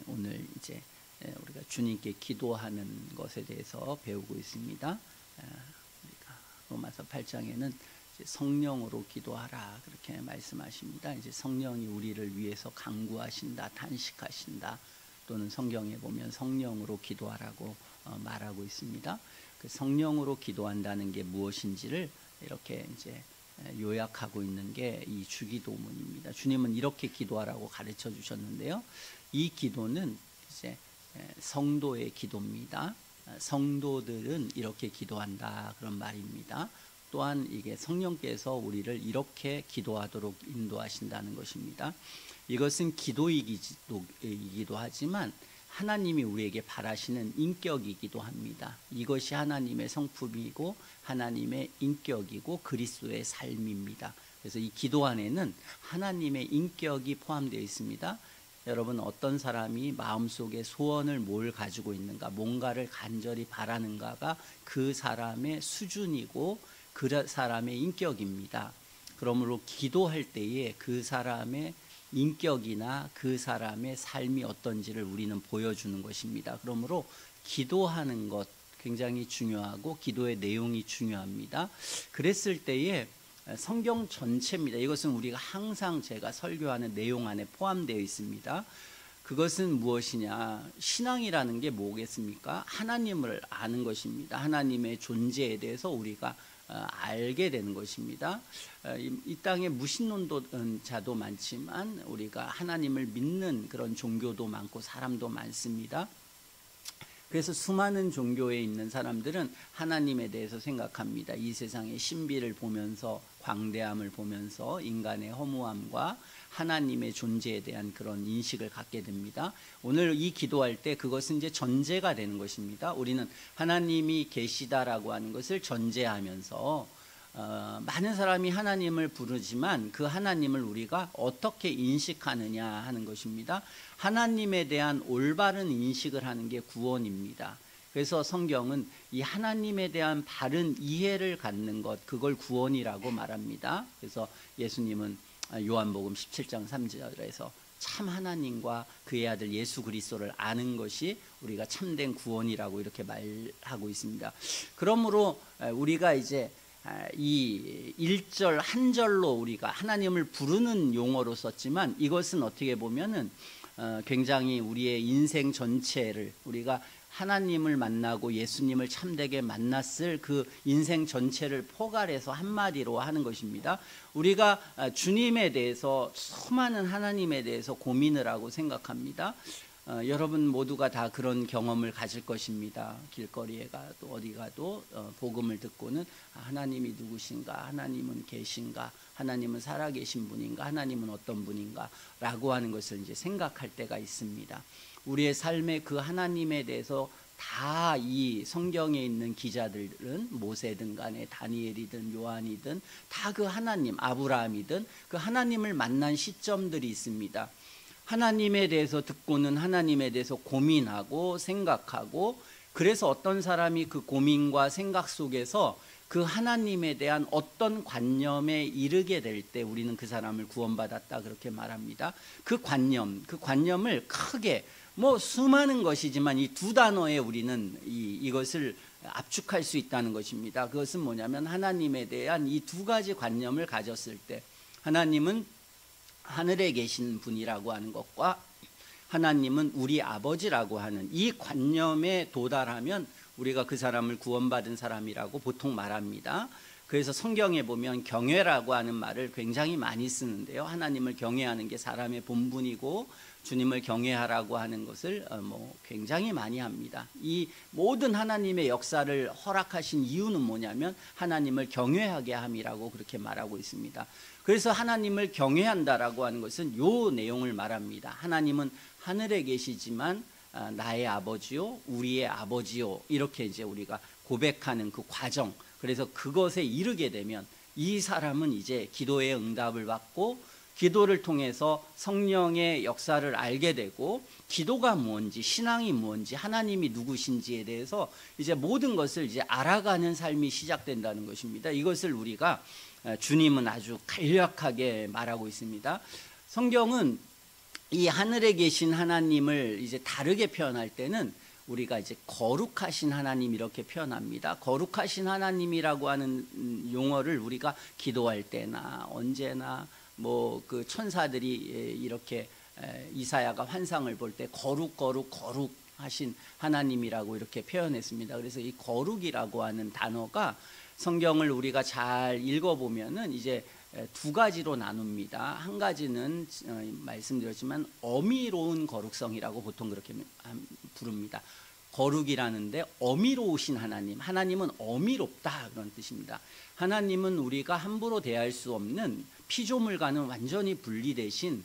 오늘 이제 우리가 주님께 기도하는 것에 대해서 배우고 있습니다. 우리가 로마서 8장에는 성령으로 기도하라 그렇게 말씀하십니다. 이제 성령이 우리를 위해서 간구하신다, 단식하신다, 또는 성경에 보면 성령으로 기도하라고 말하고 있습니다. 그 성령으로 기도한다는 게 무엇인지를 이렇게 이제 요약하고 있는 게 이 주기도문입니다. 주님은 이렇게 기도하라고 가르쳐 주셨는데요. 이 기도는 이제 성도의 기도입니다. 성도들은 이렇게 기도한다 그런 말입니다. 또한 이게 성령께서 우리를 이렇게 기도하도록 인도하신다는 것입니다. 이것은 기도이기도 하지만 하나님이 우리에게 바라시는 인격이기도 합니다. 이것이 하나님의 성품이고 하나님의 인격이고 그리스도의 삶입니다. 그래서 이 기도 안에는 하나님의 인격이 포함되어 있습니다. 여러분, 어떤 사람이 마음속에 소원을 뭘 가지고 있는가, 뭔가를 간절히 바라는가가 그 사람의 수준이고 그 사람의 인격입니다. 그러므로 기도할 때에 그 사람의 인격이나 그 사람의 삶이 어떤지를 우리는 보여주는 것입니다. 그러므로 기도하는 것 굉장히 중요하고 기도의 내용이 중요합니다. 그랬을 때에 성경 전체입니다. 이것은 우리가 항상 제가 설교하는 내용 안에 포함되어 있습니다. 그것은 무엇이냐? 신앙이라는 게 뭐겠습니까? 하나님을 아는 것입니다. 하나님의 존재에 대해서 우리가 알게 되는 것입니다. 이 땅에 무신론자도 많지만 우리가 하나님을 믿는 그런 종교도 많고 사람도 많습니다. 그래서 수많은 종교에 있는 사람들은 하나님에 대해서 생각합니다. 이 세상의 신비를 보면서, 광대함을 보면서 인간의 허무함과 하나님의 존재에 대한 그런 인식을 갖게 됩니다. 오늘 이 기도할 때 그것은 이제 전제가 되는 것입니다. 우리는 하나님이 계시다라고 하는 것을 전제하면서 많은 사람이 하나님을 부르지만 그 하나님을 우리가 어떻게 인식하느냐 하는 것입니다. 하나님에 대한 올바른 인식을 하는 게 구원입니다. 그래서 성경은 이 하나님에 대한 바른 이해를 갖는 것, 그걸 구원이라고 말합니다. 그래서 예수님은 요한복음 17장 3절에서 참 하나님과 그의 아들 예수 그리스도를 아는 것이 우리가 참된 구원이라고 이렇게 말하고 있습니다. 그러므로 우리가 이제 이 1절 한 절로 우리가 하나님을 부르는 용어로 썼지만 이것은 어떻게 보면은 굉장히 우리의 인생 전체를, 우리가 하나님을 만나고 예수님을 참되게 만났을 그 인생 전체를 포괄해서 한마디로 하는 것입니다. 우리가 주님에 대해서, 수많은 하나님에 대해서 고민을 하고 생각합니다. 여러분 모두가 다 그런 경험을 가질 것입니다. 길거리에 가도 어디 가도 복음을 듣고는 하나님이 누구신가, 하나님은 계신가, 하나님은 살아계신 분인가, 하나님은 어떤 분인가 라고 하는 것을 이제 생각할 때가 있습니다. 우리의 삶의 그 하나님에 대해서 다 이 성경에 있는 기자들은, 모세든 간에 다니엘이든 요한이든 다 그 하나님, 아브라함이든 그 하나님을 만난 시점들이 있습니다. 하나님에 대해서 듣고는 하나님에 대해서 고민하고 생각하고, 그래서 어떤 사람이 그 고민과 생각 속에서 그 하나님에 대한 어떤 관념에 이르게 될 때 우리는 그 사람을 구원받았다 그렇게 말합니다. 그 관념을 크게 수많은 것이지만 이 두 단어에 우리는 이것을 압축할 수 있다는 것입니다. 그것은 뭐냐면 하나님에 대한 이 두 가지 관념을 가졌을 때, 하나님은 하늘에 계신 분이라고 하는 것과 하나님은 우리 아버지라고 하는 이 관념에 도달하면 우리가 그 사람을 구원받은 사람이라고 보통 말합니다. 그래서 성경에 보면 경외라고 하는 말을 굉장히 많이 쓰는데요. 하나님을 경외하는 게 사람의 본분이고 주님을 경외하라고 하는 것을 굉장히 많이 합니다. 이 모든 하나님의 역사를 허락하신 이유는 뭐냐면 하나님을 경외하게 함이라고 그렇게 말하고 있습니다. 그래서 하나님을 경외한다라고 하는 것은 요 내용을 말합니다. 하나님은 하늘에 계시지만 나의 아버지요, 우리의 아버지요, 이렇게 이제 우리가 고백하는 그 과정, 그래서 그것에 이르게 되면 이 사람은 이제 기도의 응답을 받고 기도를 통해서 성령의 역사를 알게 되고, 기도가 뭔지, 신앙이 뭔지, 하나님이 누구신지에 대해서 이제 모든 것을 이제 알아가는 삶이 시작된다는 것입니다. 이것을 우리가 주님은 아주 간략하게 말하고 있습니다. 성경은 이 하늘에 계신 하나님을 이제 다르게 표현할 때는 우리가 이제 거룩하신 하나님 이렇게 표현합니다. 거룩하신 하나님이라고 하는 용어를 우리가 기도할 때나 언제나 뭐 그 천사들이 이렇게 이사야가 환상을 볼 때 거룩하신 하나님이라고 이렇게 표현했습니다. 그래서 이 거룩이라고 하는 단어가 성경을 우리가 잘 읽어보면은 이제 두 가지로 나눕니다. 한 가지는 말씀드렸지만 어미로운 거룩성이라고 보통 그렇게 부릅니다. 거룩이라는데 어미로우신 하나님, 하나님은 어미롭다 그런 뜻입니다. 하나님은 우리가 함부로 대할 수 없는 피조물과는 완전히 분리되신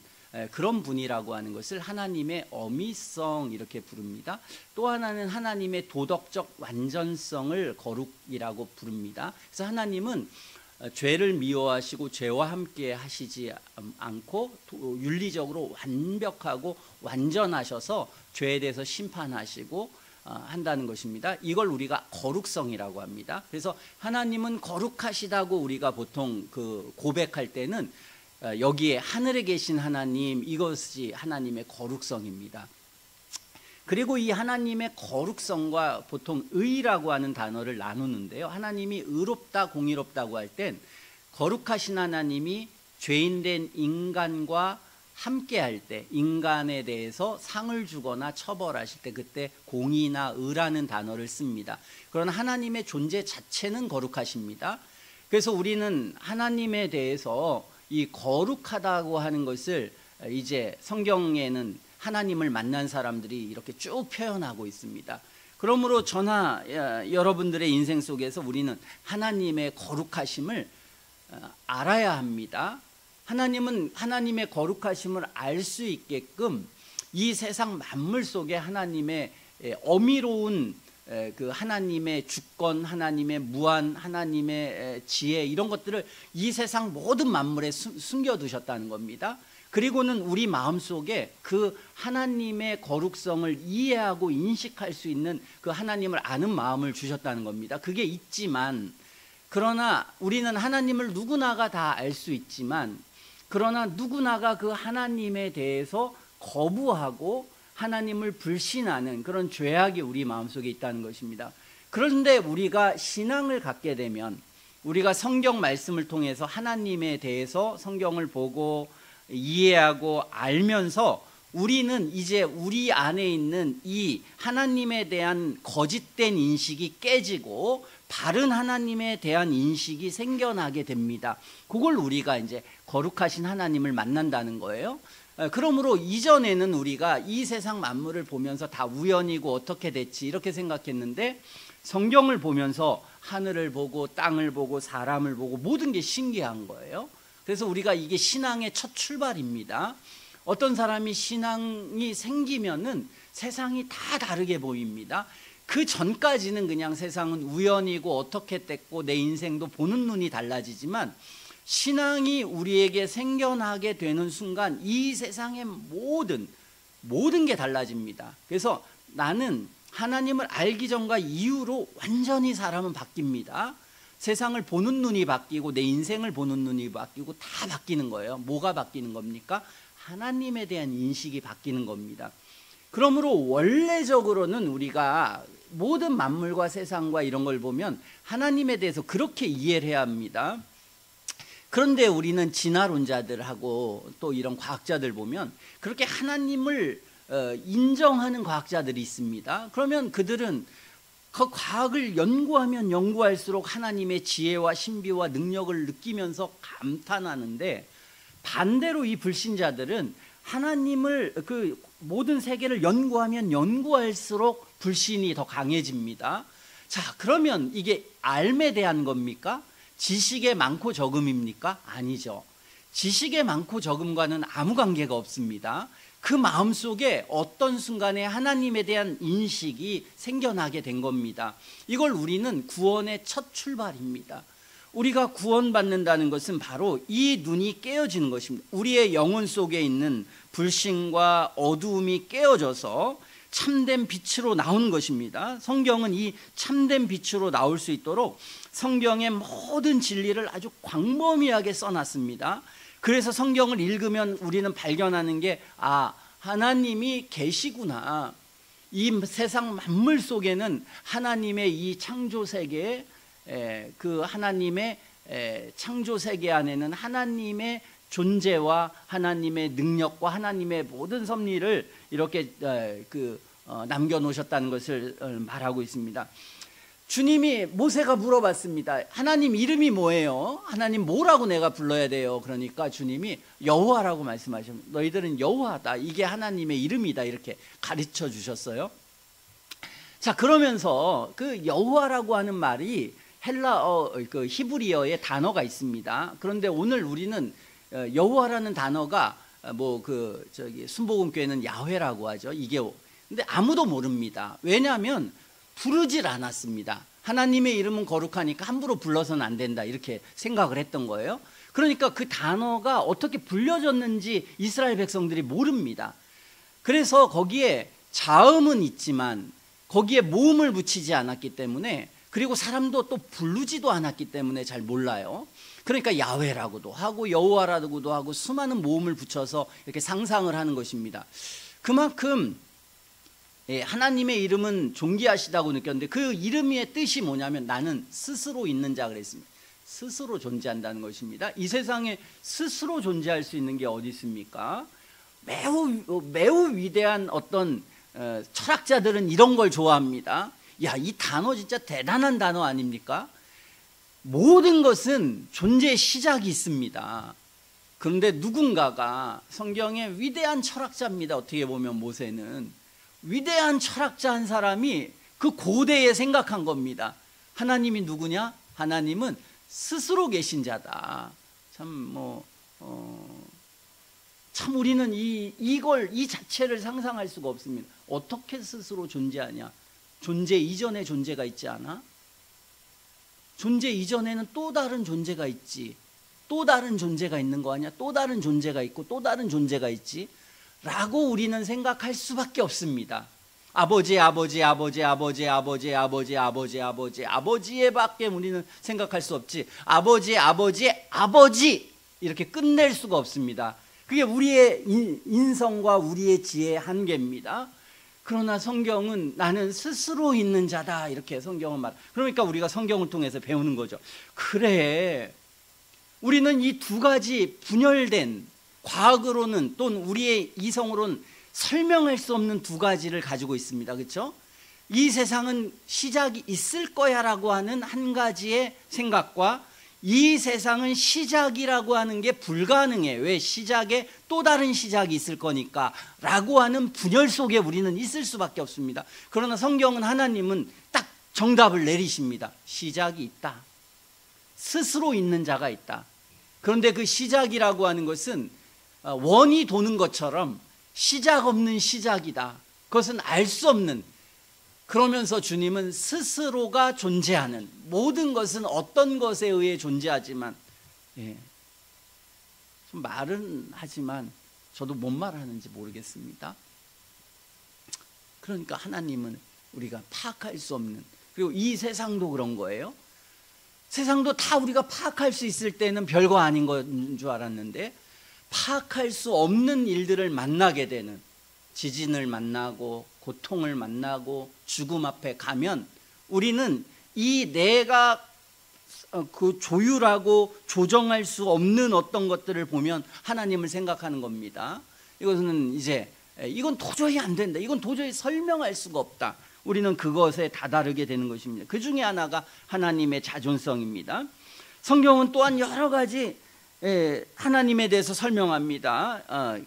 그런 분이라고 하는 것을 하나님의 어미성 이렇게 부릅니다. 또 하나는 하나님의 도덕적 완전성을 거룩이라고 부릅니다. 그래서 하나님은 죄를 미워하시고 죄와 함께 하시지 않고 윤리적으로 완벽하고 완전하셔서 죄에 대해서 심판하시고 한다는 것입니다. 이걸 우리가 거룩성이라고 합니다. 그래서 하나님은 거룩하시다고 우리가 보통 그 고백할 때는 여기에 하늘에 계신 하나님, 이것이 하나님의 거룩성입니다. 그리고 이 하나님의 거룩성과 보통 의라고 하는 단어를 나누는데요. 하나님이 의롭다 공의롭다고 할 땐 거룩하신 하나님이 죄인된 인간과 함께 할 때, 인간에 대해서 상을 주거나 처벌하실 때 그때 공의나 의라는 단어를 씁니다. 그러나 하나님의 존재 자체는 거룩하십니다. 그래서 우리는 하나님에 대해서 이 거룩하다고 하는 것을 이제 성경에는 하나님을 만난 사람들이 이렇게 쭉 표현하고 있습니다. 그러므로 저나 여러분들의 인생 속에서 우리는 하나님의 거룩하심을 알아야 합니다. 하나님은 하나님의 거룩하심을 알 수 있게끔 이 세상 만물 속에 하나님의 어미로운 그 하나님의 주권, 하나님의 무한, 하나님의 지혜 이런 것들을 이 세상 모든 만물에 숨겨두셨다는 겁니다. 그리고는 우리 마음속에 그 하나님의 거룩성을 이해하고 인식할 수 있는 그 하나님을 아는 마음을 주셨다는 겁니다. 그게 있지만, 그러나 우리는 하나님을 누구나가 다 알 수 있지만, 그러나 누구나가 그 하나님에 대해서 거부하고 하나님을 불신하는 그런 죄악이 우리 마음속에 있다는 것입니다. 그런데 우리가 신앙을 갖게 되면, 우리가 성경 말씀을 통해서 하나님에 대해서 성경을 보고 이해하고 알면서 우리는 이제 우리 안에 있는 이 하나님에 대한 거짓된 인식이 깨지고 바른 하나님에 대한 인식이 생겨나게 됩니다. 그걸 우리가 이제 거룩하신 하나님을 만난다는 거예요. 그러므로 이전에는 우리가 이 세상 만물을 보면서 다 우연이고 어떻게 됐지 이렇게 생각했는데, 성경을 보면서 하늘을 보고 땅을 보고 사람을 보고 모든 게 신기한 거예요. 그래서 우리가 이게 신앙의 첫 출발입니다. 어떤 사람이 신앙이 생기면은 세상이 다 다르게 보입니다. 그 전까지는 그냥 세상은 우연이고 어떻게 됐고 내 인생도 보는 눈이 달라지지만, 신앙이 우리에게 생겨나게 되는 순간 이 세상의 모든 게 달라집니다. 그래서 나는 하나님을 알기 전과 이후로 완전히 사람은 바뀝니다. 세상을 보는 눈이 바뀌고 내 인생을 보는 눈이 바뀌고 다 바뀌는 거예요. 뭐가 바뀌는 겁니까? 하나님에 대한 인식이 바뀌는 겁니다. 그러므로 원래적으로는 우리가 모든 만물과 세상과 이런 걸 보면 하나님에 대해서 그렇게 이해를 해야 합니다. 그런데 우리는 진화론자들하고 또 이런 과학자들 보면 그렇게 하나님을 인정하는 과학자들이 있습니다. 그러면 그들은 그 과학을 연구하면 연구할수록 하나님의 지혜와 신비와 능력을 느끼면서 감탄하는데, 반대로 이 불신자들은 하나님을 그 모든 세계를 연구하면 연구할수록 불신이 더 강해집니다. 자, 그러면 이게 알에 대한 겁니까? 지식의 많고 적음입니까? 아니죠. 지식의 많고 적음과는 아무 관계가 없습니다. 그 마음속에 어떤 순간에 하나님에 대한 인식이 생겨나게 된 겁니다. 이걸 우리는 구원의 첫 출발입니다. 우리가 구원받는다는 것은 바로 이 눈이 깨어지는 것입니다. 우리의 영혼 속에 있는 불신과 어두움이 깨어져서 참된 빛으로 나온 것입니다. 성경은 이 참된 빛으로 나올 수 있도록 성경의 모든 진리를 아주 광범위하게 써놨습니다. 그래서 성경을 읽으면 우리는 발견하는 게, 하나님이 계시구나. 이 세상 만물 속에는 하나님의 이 창조 세계에, 그 하나님의 창조 세계 안에는 하나님의 존재와 하나님의 능력과 하나님의 모든 섭리를 이렇게 남겨놓으셨다는 것을 말하고 있습니다. 주님이 모세가 물어봤습니다. 하나님 이름이 뭐예요? 하나님 뭐라고 내가 불러야 돼요? 그러니까 주님이 여호와라고 말씀하십니다. 너희들은 여호와다. 이게 하나님의 이름이다. 이렇게 가르쳐 주셨어요. 자, 그러면서 그 여호와라고 하는 말이 헬라어, 그 히브리어의 단어가 있습니다. 그런데 오늘 우리는 여호와라는 단어가 순복음교회는 야훼라고 하죠. 이게 근데 아무도 모릅니다. 왜냐하면 부르질 않았습니다. 하나님의 이름은 거룩하니까 함부로 불러서는 안 된다 이렇게 생각을 했던 거예요. 그러니까 그 단어가 어떻게 불려졌는지 이스라엘 백성들이 모릅니다. 그래서 거기에 자음은 있지만 거기에 모음을 붙이지 않았기 때문에, 그리고 사람도 또 부르지도 않았기 때문에 잘 몰라요. 그러니까 야훼라고도 하고 여호와라고도 하고 수많은 모음을 붙여서 이렇게 상상을 하는 것입니다. 그만큼 하나님의 이름은 존귀하시다고 느꼈는데, 그 이름의 뜻이 뭐냐면 나는 스스로 있는 자 그랬습니다. 스스로 존재한다는 것입니다. 이 세상에 스스로 존재할 수 있는 게 어디 있습니까? 매우 위대한 어떤 철학자들은 이런 걸 좋아합니다. 야, 이 단어 진짜 대단한 단어 아닙니까? 모든 것은 존재의 시작이 있습니다. 그런데 누군가가, 성경의 위대한 철학자입니다. 어떻게 보면 모세는 위대한 철학자 한 사람이 그 고대에 생각한 겁니다. 하나님이 누구냐? 하나님은 스스로 계신 자다. 참 우리는 이 자체를 상상할 수가 없습니다. 어떻게 스스로 존재하냐? 존재 이전에 존재가 있지 않아? 존재 이전에는 또 다른 존재가 있지. 또 다른 존재가 있는 거 아니야? 또 다른 존재가 있고 또 다른 존재가 있지 라고 우리는 생각할 수밖에 없습니다. 아버지에 밖에 우리는 생각할 수 없지. 아버지 이렇게 끝낼 수가 없습니다. 그게 우리의 인성과 우리의 지혜의 한계입니다. 그러나 성경은 나는 스스로 있는 자다 이렇게 성경은 말. 그러니까 우리가 성경을 통해서 배우는 거죠. 그래, 우리는 이 두 가지 분열된, 과학으로는 또는 우리의 이성으로는 설명할 수 없는 두 가지를 가지고 있습니다. 그렇죠? 이 세상은 시작이 있을 거야라고 하는 한 가지의 생각과 이 세상은 시작이라고 하는 게 불가능해. 왜? 시작에 또 다른 시작이 있을 거니까 라고 하는 분열 속에 우리는 있을 수밖에 없습니다. 그러나 성경은, 하나님은 딱 정답을 내리십니다. 시작이 있다. 스스로 있는 자가 있다. 그런데 그 시작이라고 하는 것은 원이 도는 것처럼 시작 없는 시작이다. 그것은 알 수 없는. 그러면서 주님은 스스로가 존재하는, 모든 것은 어떤 것에 의해 존재하지만, 좀 말은 하지만 저도 뭔 말하는지 모르겠습니다. 그러니까 하나님은 우리가 파악할 수 없는, 그리고 이 세상도 그런 거예요. 세상도 다 우리가 파악할 수 있을 때는 별거 아닌 건 줄 알았는데, 파악할 수 없는 일들을 만나게 되는, 지진을 만나고 고통을 만나고 죽음 앞에 가면 우리는 이 내가 그 조율하고 조정할 수 없는 어떤 것들을 보면 하나님을 생각하는 겁니다. 이것은 이제 이건 도저히 안 된다. 이건 도저히 설명할 수가 없다. 우리는 그것에 다다르게 되는 것입니다. 그 중에 하나가 하나님의 자존성입니다. 성경은 또한 여러 가지 하나님에 대해서 설명합니다.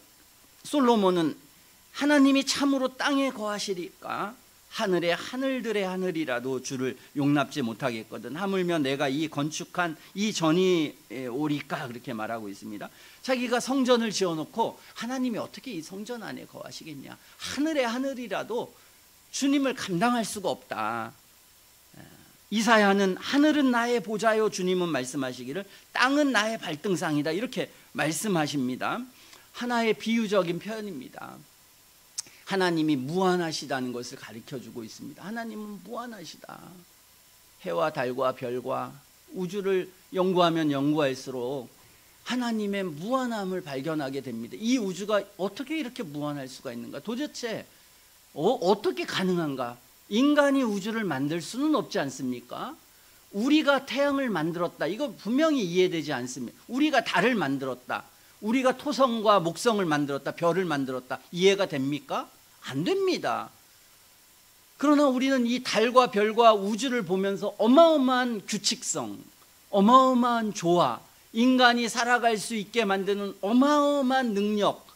솔로몬은 하나님이 참으로 땅에 거하시리까 하늘의 하늘들의 하늘이라도 주를 용납지 못하겠거든. 하물며 내가 이 건축한 이 전이 오리까 그렇게 말하고 있습니다. 자기가 성전을 지어놓고 하나님이 어떻게 이 성전 안에 거하시겠냐. 하늘의 하늘이라도 주님을 감당할 수가 없다. 이사야는 하늘은 나의 보좌요, 주님은 말씀하시기를 땅은 나의 발등상이다 이렇게 말씀하십니다. 하나의 비유적인 표현입니다. 하나님이 무한하시다는 것을 가르쳐주고 있습니다. 하나님은 무한하시다. 해와 달과 별과 우주를 연구하면 연구할수록 하나님의 무한함을 발견하게 됩니다. 이 우주가 어떻게 이렇게 무한할 수가 있는가? 도대체 어떻게 가능한가? 인간이 우주를 만들 수는 없지 않습니까? 우리가 태양을 만들었다, 이거 분명히 이해되지 않습니다. 우리가 달을 만들었다, 우리가 토성과 목성을 만들었다, 별을 만들었다, 이해가 됩니까? 안 됩니다. 그러나 우리는 이 달과 별과 우주를 보면서 어마어마한 규칙성, 어마어마한 조화, 인간이 살아갈 수 있게 만드는 어마어마한 능력,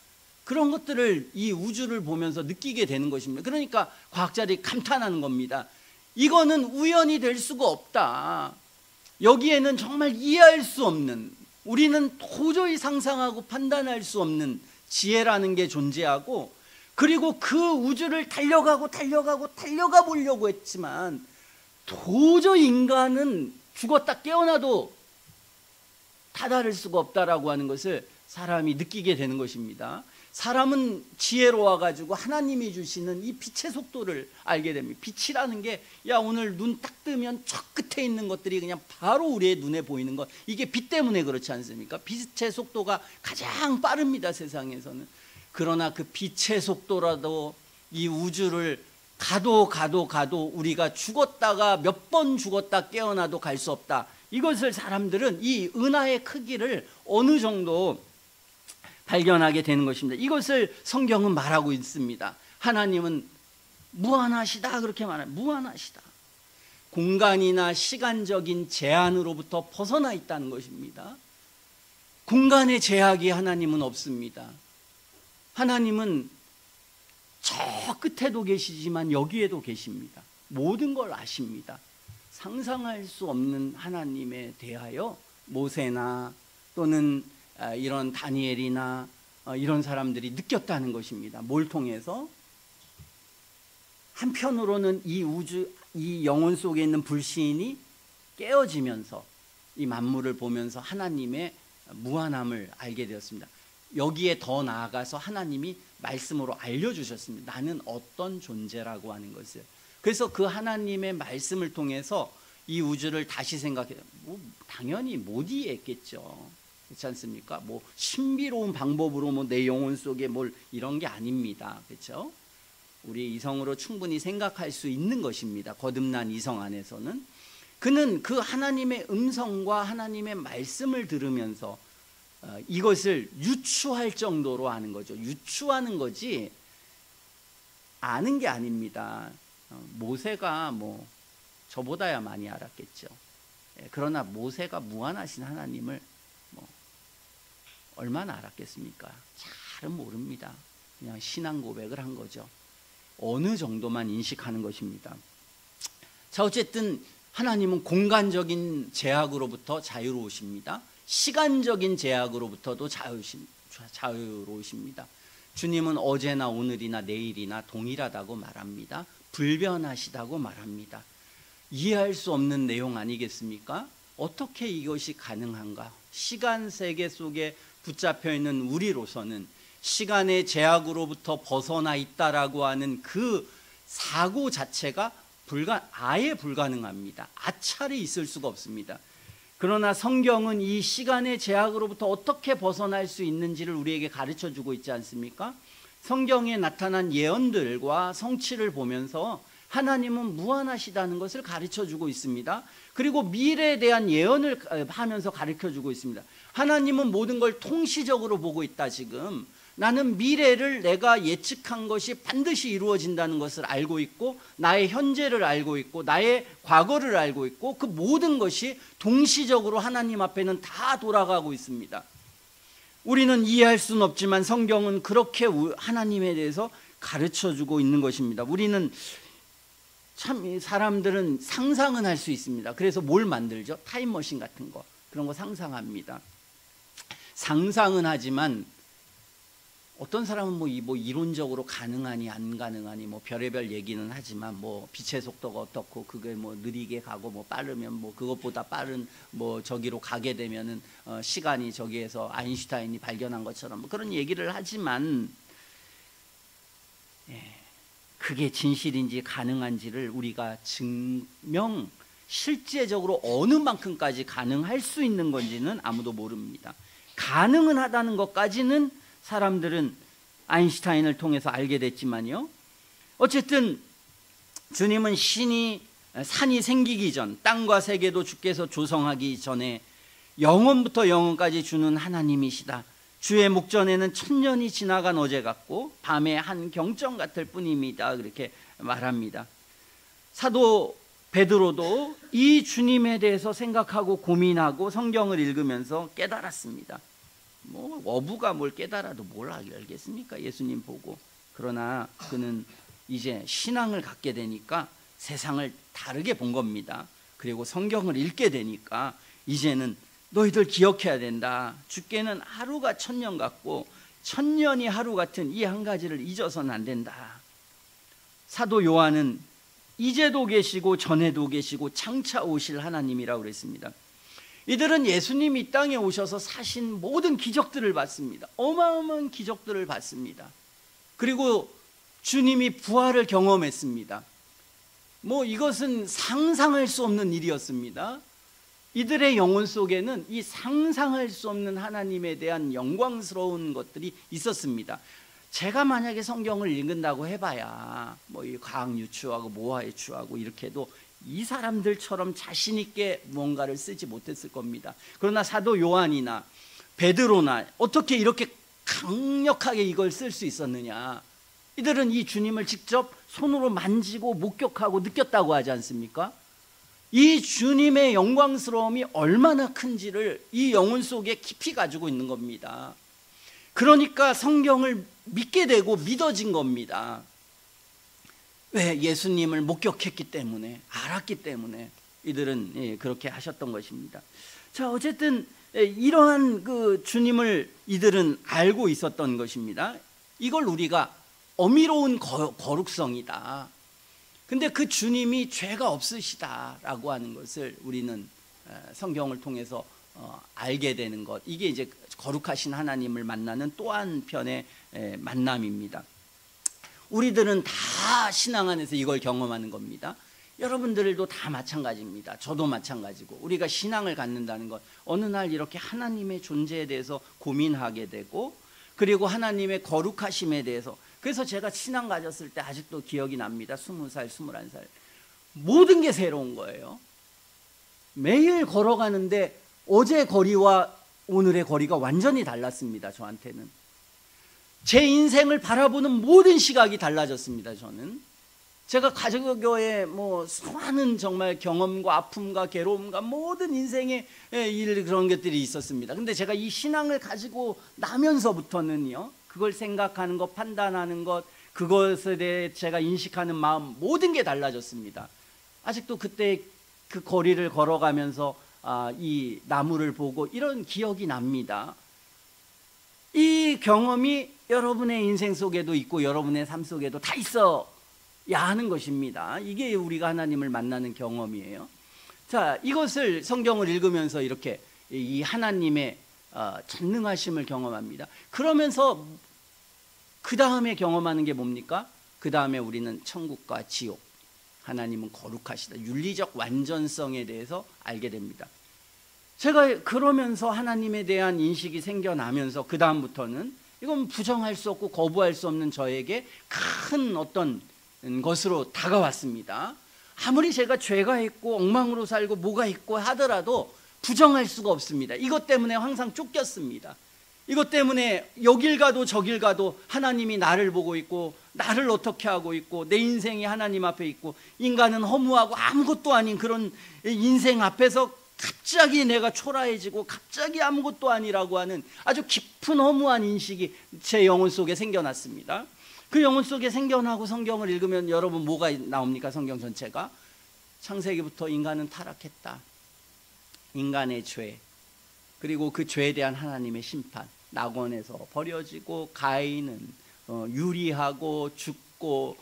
그런 것들을 이 우주를 보면서 느끼게 되는 것입니다. 그러니까 과학자들이 감탄하는 겁니다. 이거는 우연이 될 수가 없다. 여기에는 정말 이해할 수 없는, 우리는 도저히 상상하고 판단할 수 없는 지혜라는 게 존재하고, 그리고 그 우주를 달려가 보려고 했지만 도저히 인간은 죽었다 깨어나도 다다를 수가 없다라고 하는 것을 사람이 느끼게 되는 것입니다. 사람은 지혜로워 가지고 하나님이 주시는 이 빛의 속도를 알게 됩니다. 빛이라는 게, 야, 오늘 눈 딱 뜨면 저 끝에 있는 것들이 그냥 바로 우리의 눈에 보이는 것, 이게 빛 때문에 그렇지 않습니까? 빛의 속도가 가장 빠릅니다, 세상에서는. 그러나 그 빛의 속도라도 이 우주를 가도 우리가 죽었다가 몇 번 죽었다 깨어나도 갈 수 없다. 이것을 사람들은 이 은하의 크기를 어느 정도 발견하게 되는 것입니다. 이것을 성경은 말하고 있습니다. 하나님은 무한하시다, 그렇게 말합니다. 무한하시다. 공간이나 시간적인 제한으로부터 벗어나 있다는 것입니다. 공간의 제약이 하나님은 없습니다. 하나님은 저 끝에도 계시지만 여기에도 계십니다. 모든 걸 아십니다. 상상할 수 없는 하나님에 대하여 모세나 또는 이런 다니엘이나 이런 사람들이 느꼈다는 것입니다. 뭘 통해서? 한편으로는 이 우주, 이 영혼 속에 있는 불신이 깨어지면서 이 만물을 보면서 하나님의 무한함을 알게 되었습니다. 여기에 더 나아가서 하나님이 말씀으로 알려주셨습니다. 나는 어떤 존재라고 하는 것을. 그래서 그 하나님의 말씀을 통해서 이 우주를 다시 생각해요. 당연히 못 이해했겠죠. 그렇지 않습니까? 신비로운 방법으로 내 영혼 속에 이런 게 아닙니다. 그렇죠? 우리 이성으로 충분히 생각할 수 있는 것입니다. 거듭난 이성 안에서는. 그는 그 하나님의 음성과 하나님의 말씀을 들으면서 이것을 유추할 정도로 아는 거죠. 유추하는 거지 아는 게 아닙니다. 모세가 저보다야 많이 알았겠죠. 그러나 모세가 무한하신 하나님을 얼마나 알았겠습니까? 잘은 모릅니다. 그냥 신앙 고백을 한 거죠. 어느 정도만 인식하는 것입니다. 자, 어쨌든 하나님은 공간적인 제약으로부터 자유로우십니다. 시간적인 제약으로부터도 자유로우십니다. 주님은 어제나 오늘이나 내일이나 동일하다고 말합니다. 불변하시다고 말합니다. 이해할 수 없는 내용 아니겠습니까? 어떻게 이것이 가능한가? 시간 세계 속에 붙잡혀 있는 우리로서는 시간의 제약으로부터 벗어나 있다라고 하는 그 사고 자체가 아예 불가능합니다. 아찰이 있을 수가 없습니다. 그러나 성경은 이 시간의 제약으로부터 어떻게 벗어날 수 있는지를 우리에게 가르쳐주고 있지 않습니까? 성경에 나타난 예언들과 성취를 보면서 하나님은 무한하시다는 것을 가르쳐주고 있습니다. 그리고 미래에 대한 예언을 하면서 가르쳐주고 있습니다. 하나님은 모든 걸 통시적으로 보고 있다. 지금 나는 미래를 내가 예측한 것이 반드시 이루어진다는 것을 알고 있고, 나의 현재를 알고 있고, 나의 과거를 알고 있고, 그 모든 것이 동시적으로 하나님 앞에는 다 돌아가고 있습니다. 우리는 이해할 수는 없지만 성경은 그렇게 하나님에 대해서 가르쳐주고 있는 것입니다. 우리는 참, 사람들은 상상은 할 수 있습니다. 그래서 뭘 만들죠? 타임머신 같은 거, 그런 거 상상합니다. 상상은 하지만 어떤 사람은 이론적으로 가능하니 안 가능하니 별의별 얘기는 하지만 빛의 속도가 어떻고 그게 느리게 가고 빠르면 그것보다 빠른 저기로 가게 되면은 시간이 저기에서 아인슈타인이 발견한 것처럼 그런 얘기를 하지만, 그게 진실인지 가능한지를 우리가 실제적으로 어느 만큼까지 가능할 수 있는 건지는 아무도 모릅니다. 가능은 하다는 것까지는 사람들은 아인슈타인을 통해서 알게 됐지만요, 어쨌든 주님은 산이 생기기 전, 땅과 세계도 주께서 조성하기 전에 영원부터 영원까지 주는 하나님이시다. 주의 목전에는 천년이 지나간 어제 같고 밤의 한 경점 같을 뿐입니다. 그렇게 말합니다. 사도 베드로도 이 주님에 대해서 생각하고 고민하고 성경을 읽으면서 깨달았습니다. 뭐 어부가 뭘 깨달아도 뭘 알겠습니까? 예수님 보고. 그러나 그는 이제 신앙을 갖게 되니까 세상을 다르게 본 겁니다. 그리고 성경을 읽게 되니까 이제는 너희들 기억해야 된다. 주께는 하루가 천년 같고 천년이 하루 같은 이 한 가지를 잊어서는 안 된다. 사도 요한은 이제도 계시고 전에도 계시고 장차 오실 하나님이라고 그랬습니다. 이들은 예수님이 이 땅에 오셔서 사신 모든 기적들을 봤습니다. 어마어마한 기적들을 봤습니다. 그리고 주님이 부활을 경험했습니다. 뭐 이것은 상상할 수 없는 일이었습니다. 이들의 영혼 속에는 이 상상할 수 없는 하나님에 대한 영광스러운 것들이 있었습니다. 제가 만약에 성경을 읽는다고 해봐야 뭐 이 과학 유추하고 모화 유추하고 이렇게 해도 이 사람들처럼 자신 있게 뭔가를 쓰지 못했을 겁니다. 그러나 사도 요한이나 베드로나 어떻게 이렇게 강력하게 이걸 쓸 수 있었느냐? 이들은 이 주님을 직접 손으로 만지고 목격하고 느꼈다고 하지 않습니까? 이 주님의 영광스러움이 얼마나 큰지를 이 영혼 속에 깊이 가지고 있는 겁니다. 그러니까 성경을 믿게 되고 믿어진 겁니다. 왜? 예수님을 목격했기 때문에, 알았기 때문에 이들은 그렇게 하셨던 것입니다. 자, 어쨌든 이러한 그 주님을 이들은 알고 있었던 것입니다. 이걸 우리가 어미로운 거룩성이다. 근데 그 주님이 죄가 없으시다라고 하는 것을 우리는 성경을 통해서 알게 되는 것, 이게 이제 거룩하신 하나님을 만나는 또 한편의 만남입니다. 우리들은 다 신앙 안에서 이걸 경험하는 겁니다. 여러분들도 다 마찬가지입니다. 저도 마찬가지고, 우리가 신앙을 갖는다는 것, 어느 날 이렇게 하나님의 존재에 대해서 고민하게 되고, 그리고 하나님의 거룩하심에 대해서. 그래서 제가 신앙 가졌을 때 아직도 기억이 납니다. 20살, 21살. 모든 게 새로운 거예요. 매일 걸어가는데 어제 거리와 오늘의 거리가 완전히 달랐습니다. 저한테는. 제 인생을 바라보는 모든 시각이 달라졌습니다. 저는. 제가 가족교회에 뭐 수많은 정말 경험과 아픔과 괴로움과 모든 인생의 일, 그런 것들이 있었습니다. 근데 제가 이 신앙을 가지고 나면서부터는요, 그걸 생각하는 것, 판단하는 것, 그것에 대해 제가 인식하는 마음, 모든 게 달라졌습니다. 아직도 그때 그 거리를 걸어가면서 이 나무를 보고 이런 기억이 납니다. 이 경험이 여러분의 인생 속에도 있고 여러분의 삶 속에도 다 있어야 하는 것입니다. 이게 우리가 하나님을 만나는 경험이에요. 자, 이것을 성경을 읽으면서 이렇게 이 하나님의 전능하심을 경험합니다. 그러면서 그 다음에 경험하는 게 뭡니까? 그 다음에 우리는 천국과 지옥, 하나님은 거룩하시다, 윤리적 완전성에 대해서 알게 됩니다. 제가 그러면서 하나님에 대한 인식이 생겨나면서 그 다음부터는 이건 부정할 수 없고 거부할 수 없는 저에게 큰 어떤 것으로 다가왔습니다. 아무리 제가 죄가 있고 엉망으로 살고 뭐가 있고 하더라도 부정할 수가 없습니다. 이것 때문에 항상 쫓겼습니다. 이것 때문에 여길 가도 저길 가도 하나님이 나를 보고 있고 나를 어떻게 하고 있고 내 인생이 하나님 앞에 있고 인간은 허무하고 아무것도 아닌 그런 인생 앞에서 갑자기 내가 초라해지고 갑자기 아무것도 아니라고 하는 아주 깊은 허무한 인식이 제 영혼 속에 생겨났습니다. 그 영혼 속에 생겨나고 성경을 읽으면 여러분 뭐가 나옵니까? 성경 전체가 창세기부터 인간은 타락했다, 인간의 죄, 그리고 그 죄에 대한 하나님의 심판, 낙원에서 버려지고 가인은 유리하고 죽고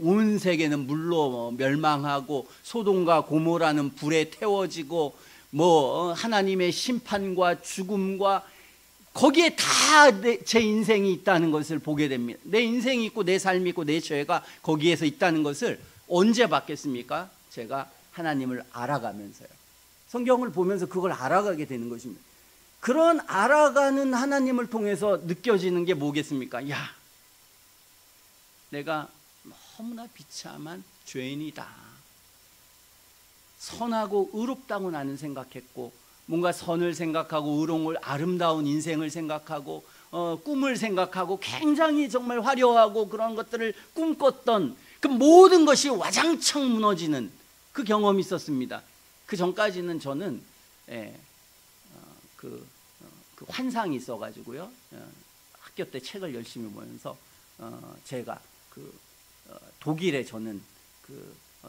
온 세계는 물로 멸망하고 소돔과 고모라는 불에 태워지고 하나님의 심판과 죽음과 거기에 다 제 인생이 있다는 것을 보게 됩니다. 내 인생이 있고 내 삶이 있고 내 죄가 거기에서 있다는 것을 언제 봤겠습니까? 제가 하나님을 알아가면서요. 성경을 보면서 그걸 알아가게 되는 것입니다. 그런 알아가는 하나님을 통해서 느껴지는 게 뭐겠습니까? 야, 내가 너무나 비참한 죄인이다. 선하고 의롭다고 나는 생각했고, 뭔가 선을 생각하고 의로움을, 아름다운 인생을 생각하고 꿈을 생각하고 굉장히 정말 화려하고 그런 것들을 꿈꿨던 그 모든 것이 와장창 무너지는 그 경험이 있었습니다. 그 전까지는 저는 그 환상이 있어가지고요, 학교 때 책을 열심히 보면서 제가 독일에 저는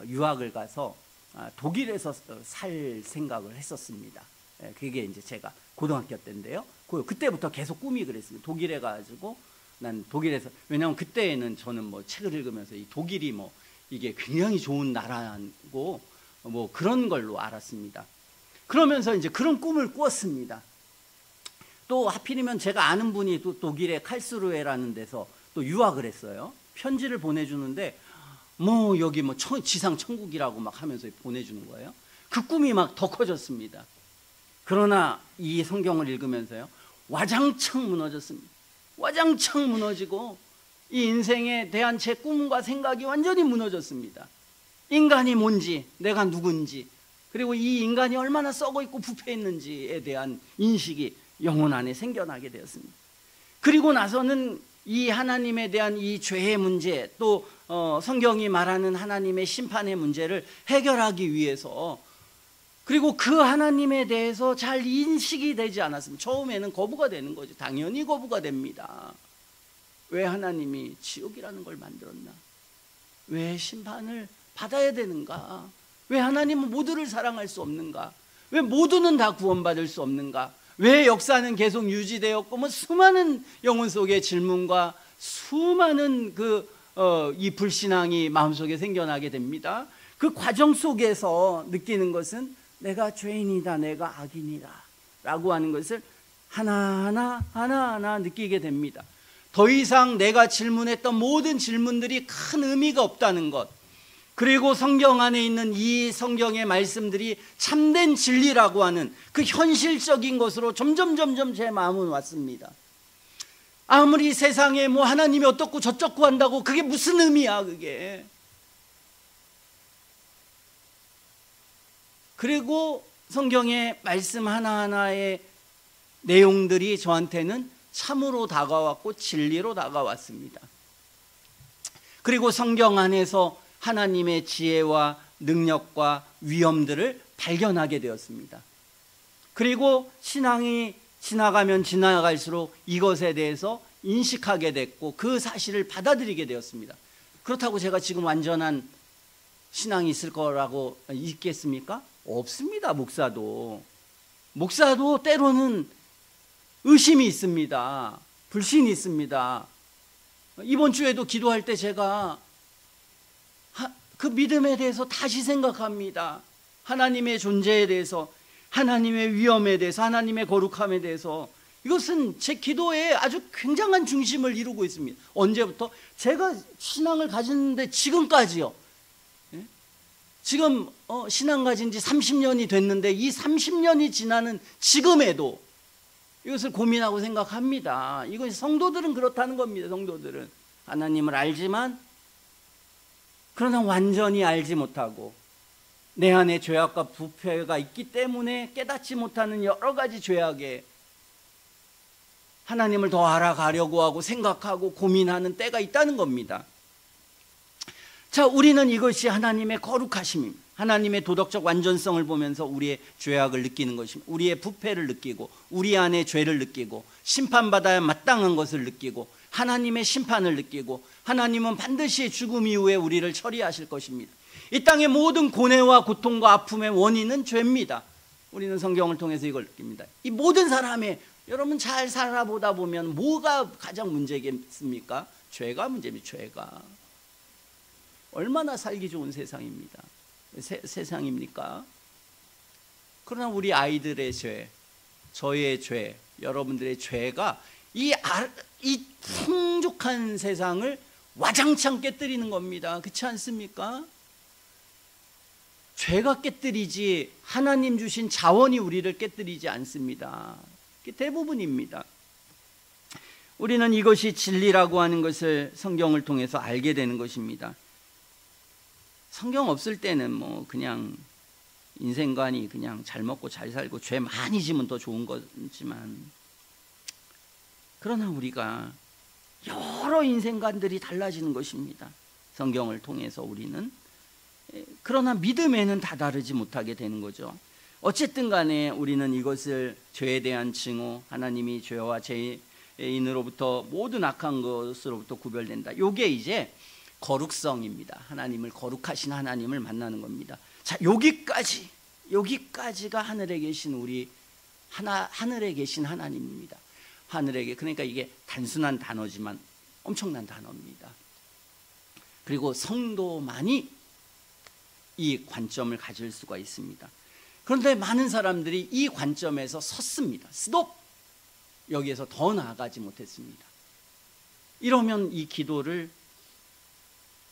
유학을 가서 독일에서 살 생각을 했었습니다. 그게 이제 제가 고등학교 때인데요. 그때부터 계속 꿈이 그랬습니다. 독일에 가가지고 난 독일에서, 왜냐하면 그때는 저는 뭐 책을 읽으면서 이 독일이 뭐 이게 굉장히 좋은 나라고 뭐 그런 걸로 알았습니다. 그러면서 이제 그런 꿈을 꾸었습니다. 또 하필이면 제가 아는 분이 또 독일의 칼스루헤라는 데서 또 유학을 했어요. 편지를 보내주는데 뭐 여기 뭐 지상 천국이라고 막 하면서 보내주는 거예요. 그 꿈이 막 더 커졌습니다. 그러나 이 성경을 읽으면서요, 와장창 무너졌습니다. 와장창 무너지고 이 인생에 대한 제 꿈과 생각이 완전히 무너졌습니다. 인간이 뭔지, 내가 누군지, 그리고 이 인간이 얼마나 썩어 있고 부패 있는지에 대한 인식이 영혼 안에 생겨나게 되었습니다. 그리고 나서는 이 하나님에 대한 이 죄의 문제, 또 성경이 말하는 하나님의 심판의 문제를 해결하기 위해서, 그리고 그 하나님에 대해서 잘 인식이 되지 않았습니다. 처음에는 거부가 되는 거죠. 당연히 거부가 됩니다. 왜 하나님이 지옥이라는 걸 만들었나? 왜 심판을 받아야 되는가? 왜 하나님은 모두를 사랑할 수 없는가? 왜 모두는 다 구원받을 수 없는가? 왜 역사는 계속 유지되었고, 뭐 수많은 영혼 속의 질문과 수많은 이 불신앙이 마음속에 생겨나게 됩니다. 그 과정 속에서 느끼는 것은 내가 죄인이다, 내가 악인이다 라고 하는 것을 하나하나 느끼게 됩니다. 더 이상 내가 질문했던 모든 질문들이 큰 의미가 없다는 것, 그리고 성경 안에 있는 이 성경의 말씀들이 참된 진리라고 하는 그 현실적인 것으로 점점 제 마음은 왔습니다. 아무리 세상에 뭐 하나님이 어떻고 저쩌고 한다고 그게 무슨 의미야, 그게. 그리고 성경의 말씀 하나하나의 내용들이 저한테는 참으로 다가왔고 진리로 다가왔습니다. 그리고 성경 안에서 하나님의 지혜와 능력과 위엄들을 발견하게 되었습니다. 그리고 신앙이 지나가면 지나갈수록 이것에 대해서 인식하게 됐고 그 사실을 받아들이게 되었습니다. 그렇다고 제가 지금 완전한 신앙이 있을 거라고 있겠습니까? 없습니다. 목사도 때로는 의심이 있습니다. 불신이 있습니다. 이번 주에도 기도할 때 제가 그 믿음에 대해서 다시 생각합니다. 하나님의 존재에 대해서, 하나님의 위엄에 대해서, 하나님의 거룩함에 대해서. 이것은 제 기도에 아주 굉장한 중심을 이루고 있습니다. 언제부터? 제가 신앙을 가졌는데 지금까지요. 지금 신앙 가진 지 30년이 됐는데 이 30년이 지나는 지금에도 이것을 고민하고 생각합니다. 이건 성도들은 그렇다는 겁니다. 성도들은 하나님을 알지만 그러나 완전히 알지 못하고 내 안에 죄악과 부패가 있기 때문에 깨닫지 못하는 여러 가지 죄악에 하나님을 더 알아가려고 하고 생각하고 고민하는 때가 있다는 겁니다. 자, 우리는 이것이 하나님의 거룩하심입니다. 하나님의 도덕적 완전성을 보면서 우리의 죄악을 느끼는 것입니다. 우리의 부패를 느끼고 우리 안에 죄를 느끼고 심판받아야 마땅한 것을 느끼고 하나님의 심판을 느끼고 하나님은 반드시 죽음 이후에 우리를 처리하실 것입니다. 이 땅의 모든 고뇌와 고통과 아픔의 원인은 죄입니다. 우리는 성경을 통해서 이걸 느낍니다. 이 모든 사람의, 여러분 잘 살아보다 보면 뭐가 가장 문제겠습니까? 죄가 문제입니다. 죄가. 얼마나 살기 좋은 세상입니다. 세상입니까? 그러나 우리 아이들의 죄, 저의 죄, 여러분들의 죄가 이 풍족한 세상을 와장창 깨뜨리는 겁니다. 그렇지 않습니까? 죄가 깨뜨리지 하나님 주신 자원이 우리를 깨뜨리지 않습니다. 대부분입니다. 우리는 이것이 진리라고 하는 것을 성경을 통해서 알게 되는 것입니다. 성경 없을 때는 뭐 그냥 인생관이 그냥 잘 먹고 잘 살고 죄 많이 지면 더 좋은 거지만, 그러나 우리가 여러 인생관들이 달라지는 것입니다. 성경을 통해서 우리는. 그러나 믿음에는 다다르지 못하게 되는 거죠. 어쨌든 간에 우리는 이것을 죄에 대한 징후, 하나님이 죄와 죄인으로부터 모든 악한 것으로부터 구별된다. 이게 이제 거룩성입니다. 하나님을, 거룩하신 하나님을 만나는 겁니다. 자, 여기까지가 하늘에 계신 하늘에 계신 하나님입니다. 그러니까 이게 단순한 단어지만 엄청난 단어입니다. 그리고 성도만이 이 관점을 가질 수가 있습니다. 그런데 많은 사람들이 이 관점에서 섰습니다. 스톱! 여기에서 더 나아가지 못했습니다. 이러면 이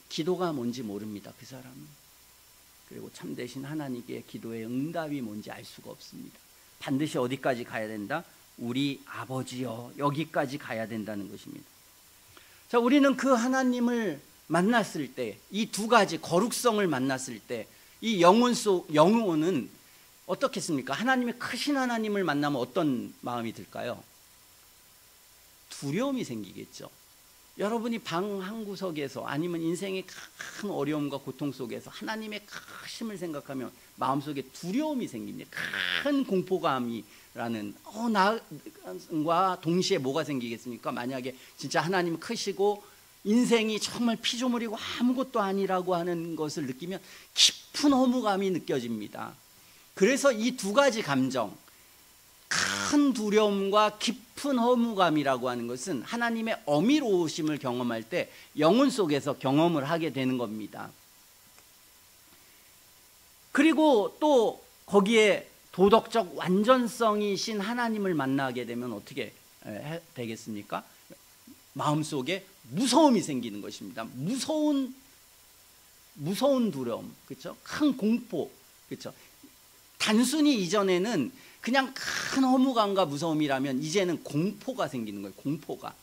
기도가 뭔지 모릅니다. 그 사람은. 그리고 참되신 하나님께 기도의 응답이 뭔지 알 수가 없습니다. 반드시 어디까지 가야 된다? 우리 아버지여, 여기까지 가야 된다는 것입니다. 자, 우리는 그 하나님을 만났을 때, 이 두 가지 거룩성을 만났을 때, 이 영혼은 어떻겠습니까? 하나님의 크신 하나님을 만나면 어떤 마음이 들까요? 두려움이 생기겠죠. 여러분이 방 한 구석에서 아니면 인생의 큰 어려움과 고통 속에서 하나님의 크심을 생각하면 마음속에 두려움이 생깁니다. 큰 공포감이라는 나과 동시에 뭐가 생기겠습니까? 만약에 진짜 하나님 크시고 인생이 정말 피조물이고 아무것도 아니라고 하는 것을 느끼면 깊은 허무감이 느껴집니다. 그래서 이 두 가지 감정, 큰 두려움과 깊은 허무감이라고 하는 것은 하나님의 어미로우심을 경험할 때 영혼 속에서 경험을 하게 되는 겁니다. 그리고 또 거기에 도덕적 완전성이신 하나님을 만나게 되면 어떻게 되겠습니까? 마음속에 무서움이 생기는 것입니다. 무서운 두려움, 그렇죠? 큰 공포, 그렇죠? 단순히 이전에는 그냥 큰 허무감과 무서움이라면 이제는 공포가 생기는 거예요. 공포가.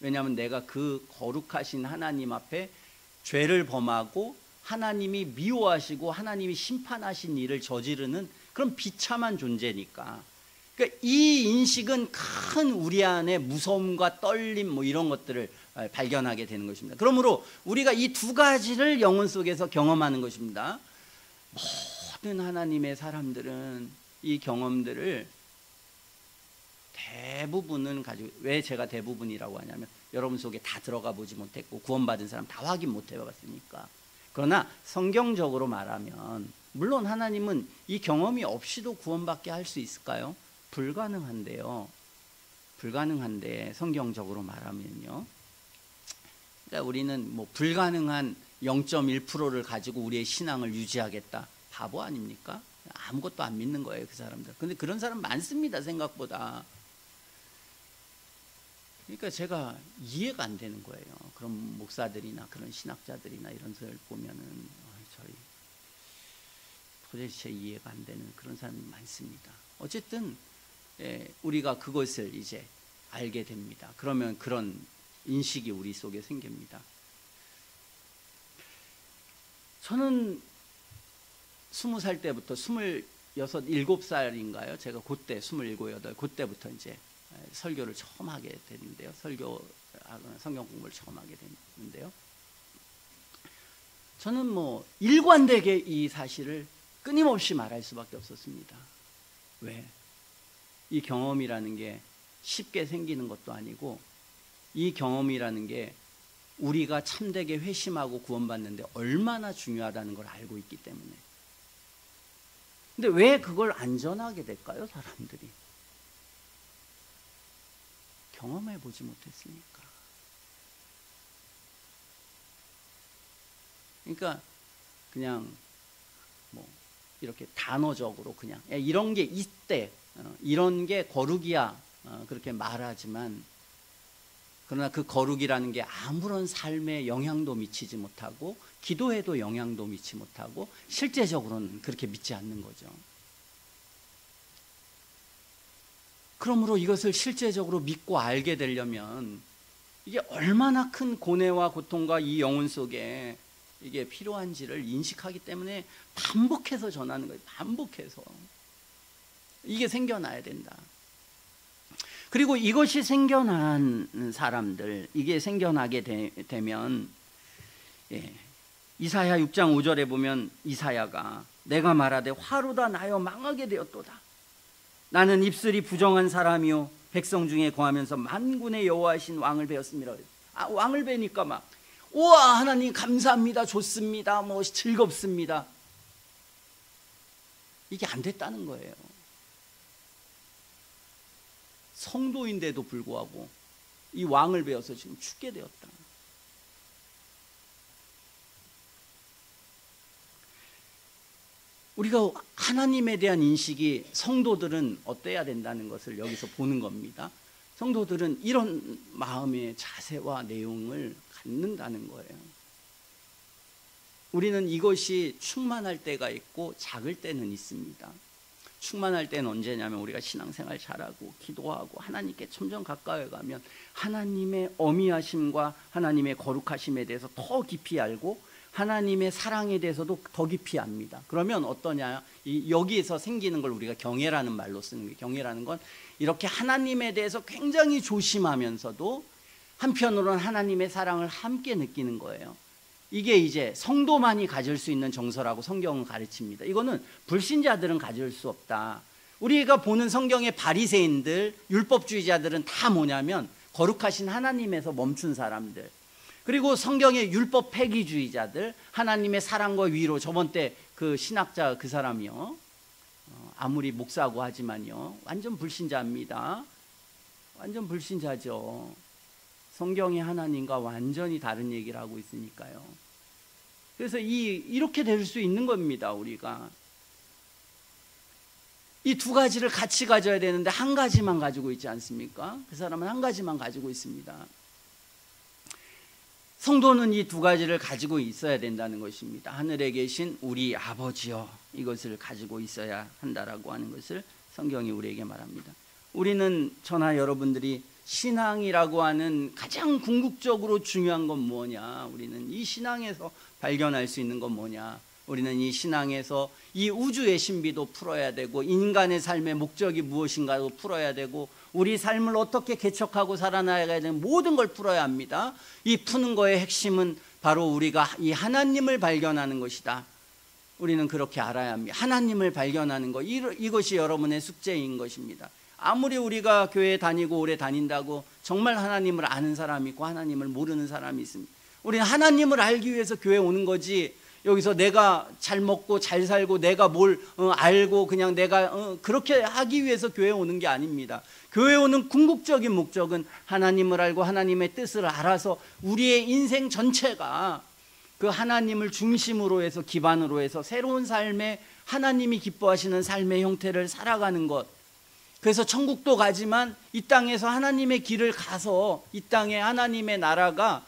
왜냐하면 내가 그 거룩하신 하나님 앞에 죄를 범하고 하나님이 미워하시고 하나님이 심판하신 일을 저지르는 그런 비참한 존재니까. 그러니까 이 인식은 큰 우리 안에 무서움과 떨림 뭐 이런 것들을 발견하게 되는 것입니다. 그러므로 우리가 이 두 가지를 영혼 속에서 경험하는 것입니다. 모든 하나님의 사람들은 이 경험들을 대부분은 가지고, 왜 제가 대부분이라고 하냐면 여러분 속에 다 들어가 보지 못했고 구원받은 사람 다 확인 못 해봤으니까. 그러나 성경적으로 말하면 물론 하나님은 이 경험이 없이도 구원받게 할 수 있을까요? 불가능한데요. 불가능한데 성경적으로 말하면요. 그러니까 우리는 뭐 불가능한 0.1%를 가지고 우리의 신앙을 유지하겠다. 바보 아닙니까? 아무것도 안 믿는 거예요, 그 사람들. 근데 그런 사람 많습니다, 생각보다. 그러니까 제가 이해가 안 되는 거예요. 그런 목사들이나 그런 신학자들이나 이런 사람을 보면은 저희 도대체 이해가 안 되는 그런 사람이 많습니다. 어쨌든 우리가 그것을 이제 알게 됩니다. 그러면 그런 인식이 우리 속에 생깁니다. 저는 20살 때부터 26, 7살인가요? 제가 그때 27, 8 그때부터 이제 설교를 처음 하게 됐는데요. 성경 공부를 처음 하게 됐는데요. 저는 뭐 일관되게 이 사실을 끊임없이 말할 수밖에 없었습니다. 왜? 이 경험이라는 게 쉽게 생기는 것도 아니고 이 경험이라는 게 우리가 참되게 회심하고 구원받는데 얼마나 중요하다는 걸 알고 있기 때문에. 근데 왜 그걸 안 전하게 될까요, 사람들이? 경험해 보지 못했으니까. 그러니까 그냥 뭐 이렇게 단어적으로 그냥 이런 게 있대, 이런 게 거룩이야, 그렇게 말하지만, 그러나 그 거룩이라는 게 아무런 삶에 영향도 미치지 못하고 기도에도 영향도 미치지 못하고 실제적으로는 그렇게 믿지 않는 거죠. 그러므로 이것을 실제적으로 믿고 알게 되려면 이게 얼마나 큰 고뇌와 고통과 이 영혼 속에 이게 필요한지를 인식하기 때문에 반복해서 전하는 거예요. 반복해서. 이게 생겨나야 된다. 그리고 이것이 생겨난 사람들, 이게 생겨나게 되면 이사야 6장 5절에 보면 이사야가 내가 말하되 화로다 나여 망하게 되었도다. 나는 입술이 부정한 사람이요 백성 중에 거하면서 만군의 여호와이신 왕을 배웠습니다. 왕을 배니까 막 우와 하나님 감사합니다, 좋습니다, 뭐 즐겁습니다. 이게 안 됐다는 거예요. 성도인데도 불구하고 이 왕을 배워서 지금 죽게 되었다. 우리가 하나님에 대한 인식이 성도들은 어때야 된다는 것을 여기서 보는 겁니다. 성도들은 이런 마음의 자세와 내용을 갖는다는 거예요. 우리는 이것이 충만할 때가 있고 작을 때는 있습니다. 충만할 때는 언제냐면 우리가 신앙생활 잘하고 기도하고 하나님께 점점 가까이 가면 하나님의 어미하심과 하나님의 거룩하심에 대해서 더 깊이 알고 하나님의 사랑에 대해서도 더 깊이 압니다. 그러면 어떠냐? 여기에서 생기는 걸 우리가 경외라는 말로 쓰는 거예요. 경외라는 건 이렇게 하나님에 대해서 굉장히 조심하면서도 한편으로는 하나님의 사랑을 함께 느끼는 거예요. 이게 이제 성도만이 가질 수 있는 정서라고 성경은 가르칩니다. 이거는 불신자들은 가질 수 없다. 우리가 보는 성경의 바리새인들, 율법주의자들은 다 뭐냐면 거룩하신 하나님에서 멈춘 사람들. 그리고 성경의 율법 폐기주의자들, 하나님의 사랑과 위로, 저번 때 그 신학자 그 사람이요, 아무리 목사고 하지만요 완전 불신자입니다. 완전 불신자죠. 성경의 하나님과 완전히 다른 얘기를 하고 있으니까요. 그래서 이렇게 될 수 있는 겁니다. 우리가 이 두 가지를 같이 가져야 되는데 한 가지만 가지고 있지 않습니까? 그 사람은 한 가지만 가지고 있습니다. 성도는 이 두 가지를 가지고 있어야 된다는 것입니다. 하늘에 계신 우리 아버지여, 이것을 가지고 있어야 한다라고 하는 것을 성경이 우리에게 말합니다. 우리는 저나 여러분들이 신앙이라고 하는 가장 궁극적으로 중요한 건 뭐냐? 우리는 이 신앙에서 발견할 수 있는 건 뭐냐? 우리는 이 신앙에서 이 우주의 신비도 풀어야 되고 인간의 삶의 목적이 무엇인가도 풀어야 되고 우리 삶을 어떻게 개척하고 살아나가야 되는 모든 걸 풀어야 합니다. 이 푸는 거의 핵심은 바로 우리가 이 하나님을 발견하는 것이다. 우리는 그렇게 알아야 합니다. 하나님을 발견하는 것, 이것이 여러분의 숙제인 것입니다. 아무리 우리가 교회에 다니고 오래 다닌다고 정말 하나님을 아는 사람이 있고 하나님을 모르는 사람이 있습니다. 우리는 하나님을 알기 위해서 교회에 오는 거지, 여기서 내가 잘 먹고 잘 살고 내가 뭘 알고 그냥 내가 그렇게 하기 위해서 교회에 오는 게 아닙니다. 교회에 오는 궁극적인 목적은 하나님을 알고 하나님의 뜻을 알아서 우리의 인생 전체가 그 하나님을 중심으로 해서 기반으로 해서 새로운 삶에 하나님이 기뻐하시는 삶의 형태를 살아가는 것. 그래서 천국도 가지만 이 땅에서 하나님의 길을 가서 이 땅에 하나님의 나라가,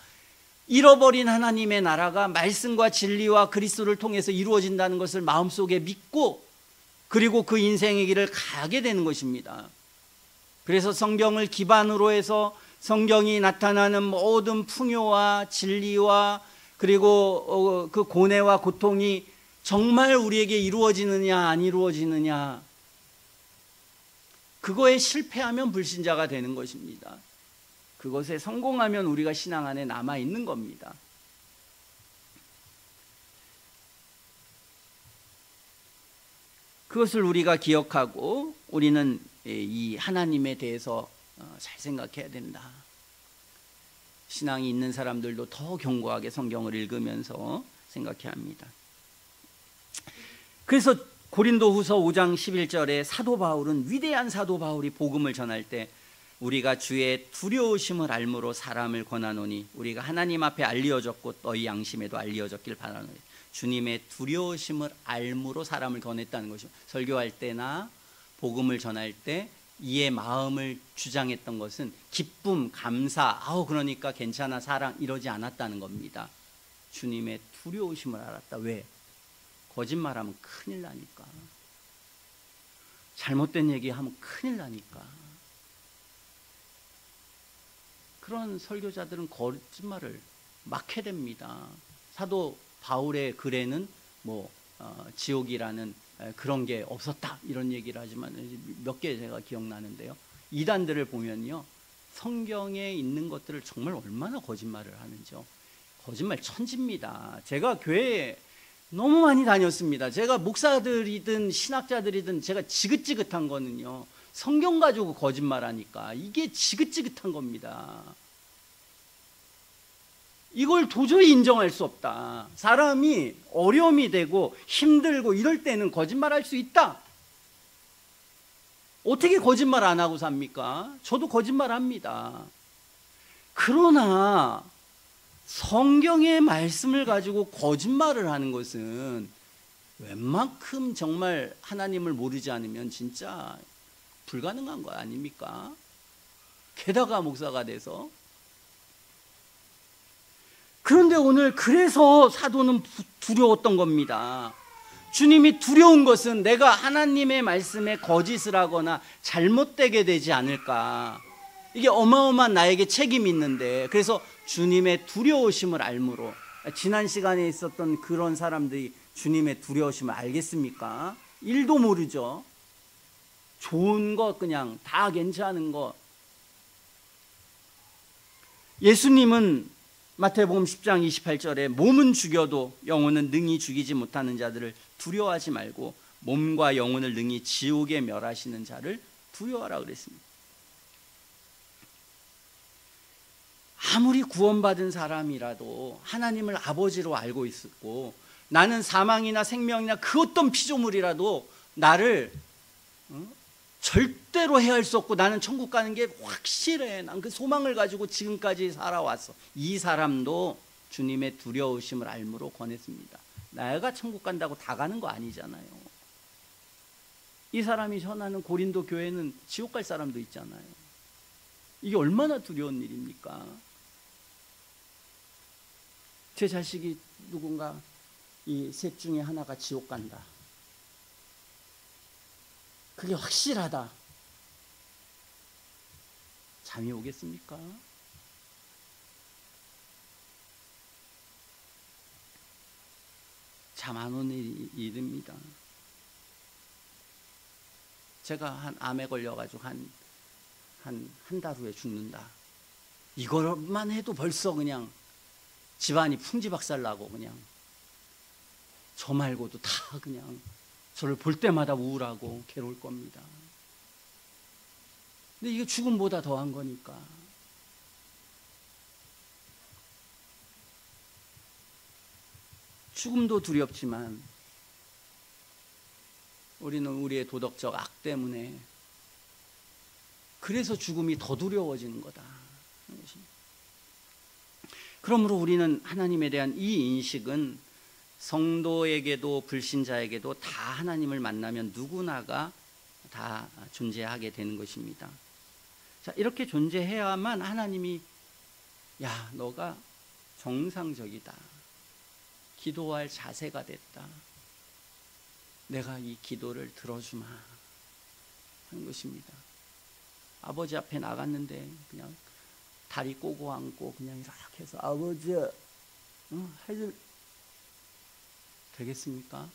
잃어버린 하나님의 나라가 말씀과 진리와 그리스도를 통해서 이루어진다는 것을 마음속에 믿고 그리고 그 인생의 길을 가게 되는 것입니다. 그래서 성경을 기반으로 해서 성경이 나타나는 모든 풍요와 진리와 그리고 그 고뇌와 고통이 정말 우리에게 이루어지느냐 안 이루어지느냐, 그거에 실패하면 불신자가 되는 것입니다. 그것에 성공하면 우리가 신앙 안에 남아있는 겁니다. 그것을 우리가 기억하고 우리는 이 하나님에 대해서 잘 생각해야 된다. 신앙이 있는 사람들도 더 견고하게 성경을 읽으면서 생각해야 합니다. 그래서 고린도후서 5장 11절에 사도 바울은, 위대한 사도 바울이 복음을 전할 때 우리가 주의 두려우심을 알므로 사람을 권하노니 우리가 하나님 앞에 알리어졌고 너희 양심에도 알리어졌길 바라노니, 주님의 두려우심을 알므로 사람을 권했다는 것이죠. 설교할 때나 복음을 전할 때 이의 마음을 주장했던 것은 기쁨, 감사, 그러니까 괜찮아, 사랑, 이러지 않았다는 겁니다. 주님의 두려우심을 알았다. 왜? 거짓말하면 큰일 나니까. 잘못된 얘기하면 큰일 나니까. 그런 설교자들은 거짓말을 막 해댑니다. 사도 바울의 글에는 뭐 지옥이라는 그런 게 없었다 이런 얘기를 하지만 몇 개 제가 기억나는데요. 이단들을 보면요, 성경에 있는 것들을 정말 얼마나 거짓말을 하는지요. 거짓말 천지입니다. 제가 교회에 너무 많이 다녔습니다. 제가 목사들이든 신학자들이든 제가 지긋지긋한 거는요, 성경 가지고 거짓말하니까 이게 지긋지긋한 겁니다. 이걸 도저히 인정할 수 없다. 사람이 어려움이 되고 힘들고 이럴 때는 거짓말할 수 있다. 어떻게 거짓말 안 하고 삽니까? 저도 거짓말합니다. 그러나 성경의 말씀을 가지고 거짓말을 하는 것은 웬만큼 정말 하나님을 모르지 않으면 진짜 불가능한 거 아닙니까? 게다가 목사가 돼서. 그런데 오늘 그래서 사도는 두려웠던 겁니다. 주님이 두려운 것은 내가 하나님의 말씀에 거짓을 하거나 잘못되게 되지 않을까. 이게 어마어마한 나에게 책임이 있는데, 그래서 주님의 두려우심을 알므로, 지난 시간에 있었던 그런 사람들이 주님의 두려우심을 알겠습니까? 일도 모르죠. 좋은 것 그냥 다 괜찮은 것. 예수님은 마태복음 10장 28절에 몸은 죽여도 영혼은 능히 죽이지 못하는 자들을 두려워하지 말고 몸과 영혼을 능히 지옥에 멸하시는 자를 두려워하라 그랬습니다. 아무리 구원받은 사람이라도 하나님을 아버지로 알고 있었고, 나는 사망이나 생명이나 그 어떤 피조물이라도 나를 절대로 해할 수 없고 나는 천국 가는 게 확실해. 난 그 소망을 가지고 지금까지 살아왔어. 이 사람도 주님의 두려우심을 알므로 권했습니다. 내가 천국 간다고 다 가는 거 아니잖아요. 이 사람이 전하는 고린도 교회는 지옥 갈 사람도 있잖아요. 이게 얼마나 두려운 일입니까? 제 자식이 누군가 이 셋 중에 하나가 지옥 간다. 그게 확실하다. 잠이 오겠습니까? 잠 안 오는 일입니다. 제가 암에 걸려가지고 한 달 후에 죽는다. 이것만 해도 벌써 그냥 집안이 풍지박살나고 그냥 저 말고도 다 그냥 저를 볼 때마다 우울하고 괴로울 겁니다. 근데 이게 죽음보다 더한 거니까. 죽음도 두렵지만 우리는 우리의 도덕적 악 때문에 그래서 죽음이 더 두려워지는 거다. 그러므로 우리는 하나님에 대한 이 인식은 성도에게도 불신자에게도 다 하나님을 만나면 누구나가 다 존재하게 되는 것입니다. 자, 이렇게 존재해야만 하나님이 야, 너가 정상적이다. 기도할 자세가 됐다. 내가 이 기도를 들어주마 하는 것입니다. 아버지 앞에 나갔는데 그냥 다리 꼬고 앉고 그냥 이렇게 해서 아버지 해줄 되겠습니까?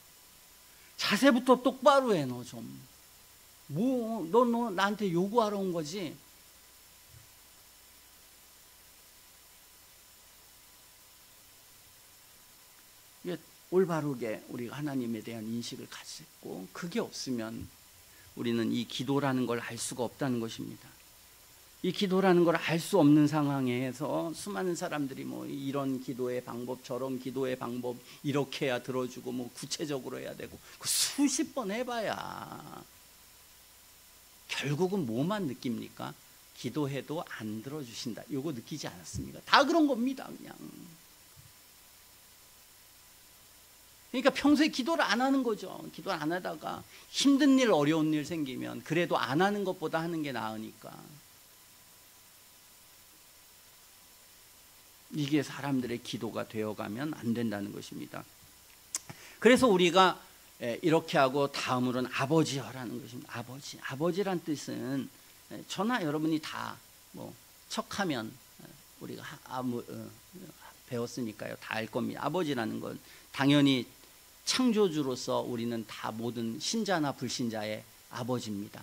자세부터 똑바로 해. 너 좀 너 나한테 요구하러 온 거지? 올바르게 우리가 하나님에 대한 인식을 가지고 그게 없으면 우리는 이 기도라는 걸 알 수가 없다는 것입니다. 이 기도라는 걸 알 수 없는 상황에서 수많은 사람들이 뭐 이런 기도의 방법 저런 기도의 방법 이렇게 해야 들어주고 뭐 구체적으로 해야 되고 그 수십 번 해봐야 결국은 뭐만 느낍니까? 기도해도 안 들어주신다. 이거 느끼지 않았습니까? 다 그런 겁니다. 그냥. 그러니까 평소에 기도를 안 하는 거죠. 기도를 안 하다가 힘든 일 어려운 일 생기면 그래도 안 하는 것보다 하는 게 나으니까. 이게 사람들의 기도가 되어가면 안 된다는 것입니다. 그래서 우리가 이렇게 하고 다음으로는 아버지여라는 것입니다. 아버지란 뜻은 저나 여러분이 다 뭐 척하면 우리가 배웠으니까요. 다 알 겁니다. 아버지라는 건 당연히 창조주로서 우리는 다 모든 신자나 불신자의 아버지입니다.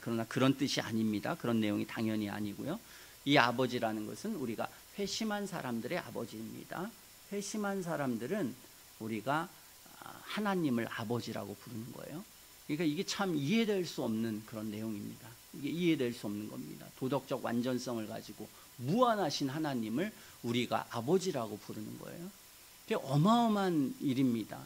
그러나 그런 뜻이 아닙니다. 그런 내용이 당연히 아니고요. 이 아버지라는 것은 우리가 회심한 사람들의 아버지입니다. 회심한 사람들은 우리가 하나님을 아버지라고 부르는 거예요. 그러니까 이게 참 이해될 수 없는 그런 내용입니다. 이게 이해될 수 없는 겁니다. 도덕적 완전성을 가지고 무한하신 하나님을 우리가 아버지라고 부르는 거예요. 이게 어마어마한 일입니다.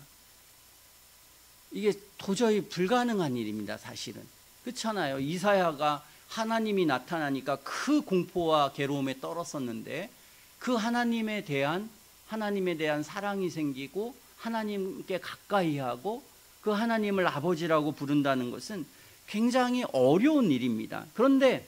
이게 도저히 불가능한 일입니다. 사실은 그렇잖아요. 이사야가 하나님이 나타나니까 그 공포와 괴로움에 떨었었는데 그 하나님에 대한 사랑이 생기고 하나님께 가까이 하고 그 하나님을 아버지라고 부른다는 것은 굉장히 어려운 일입니다. 그런데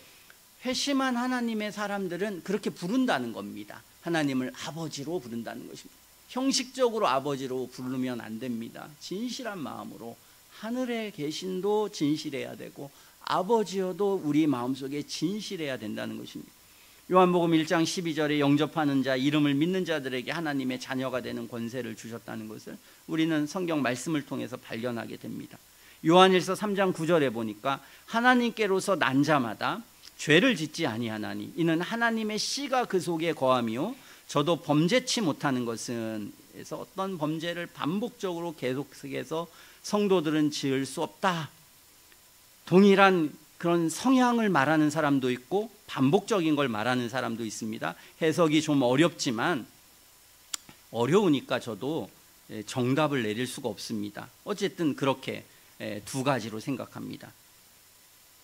회심한 하나님의 사람들은 그렇게 부른다는 겁니다. 하나님을 아버지로 부른다는 것입니다. 형식적으로 아버지로 부르면 안 됩니다. 진실한 마음으로 하늘에 계신도 진실해야 되고 아버지여도 우리 마음속에 진실해야 된다는 것입니다. 요한복음 1장 12절에 영접하는 자, 이름을 믿는 자들에게 하나님의 자녀가 되는 권세를 주셨다는 것을 우리는 성경 말씀을 통해서 발견하게 됩니다. 요한일서 3장 9절에 보니까 하나님께로서 난 자마다 죄를 짓지 아니하나니 이는 하나님의 씨가 그 속에 거함이요 저도 범죄치 못하는 것은, 그래서 어떤 범죄를 반복적으로 계속해서 성도들은 지을 수 없다. 동일한 그런 성향을 말하는 사람도 있고 반복적인 걸 말하는 사람도 있습니다. 해석이 좀 어렵지만 어려우니까 저도 정답을 내릴 수가 없습니다. 어쨌든 그렇게 두 가지로 생각합니다.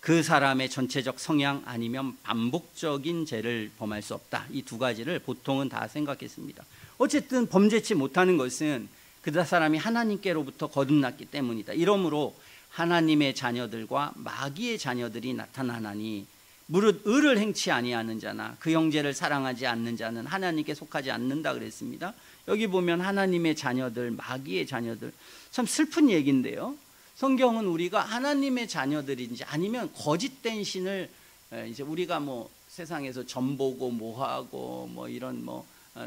그 사람의 전체적 성향 아니면 반복적인 죄를 범할 수 없다. 이 두 가지를 보통은 다 생각했습니다. 어쨌든 범죄치 못하는 것은 그 사람이 하나님께로부터 거듭났기 때문이다. 이러므로 하나님의 자녀들과 마귀의 자녀들이 나타나나니 무릇 의를 행치 아니하는 자나 그 형제를 사랑하지 않는 자는 하나님께 속하지 않는다 그랬습니다. 여기 보면 하나님의 자녀들, 마귀의 자녀들, 참 슬픈 얘기인데요. 성경은 우리가 하나님의 자녀들인지 아니면 거짓된 신을 이제 우리가 뭐 세상에서 전보고 뭐하고 뭐 이런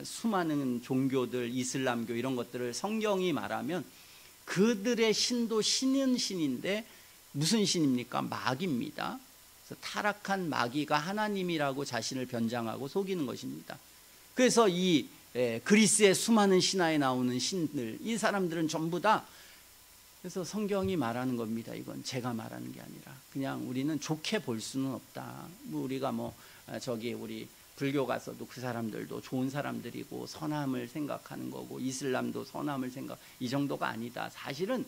수많은 종교들, 이슬람교 이런 것들을 성경이 말하면 그들의 신도 신은 신인데 무슨 신입니까? 마귀입니다. 그래서 타락한 마귀가 하나님이라고 자신을 변장하고 속이는 것입니다. 그래서 이 그리스의 수많은 신화에 나오는 신들, 이 사람들은 전부 다, 그래서 성경이 말하는 겁니다. 이건 제가 말하는 게 아니라 그냥 우리는 좋게 볼 수는 없다. 우리가 우리 불교 가서도 그 사람들도 좋은 사람들이고 선함을 생각하는 거고 이슬람도 선함을 이 정도가 아니다. 사실은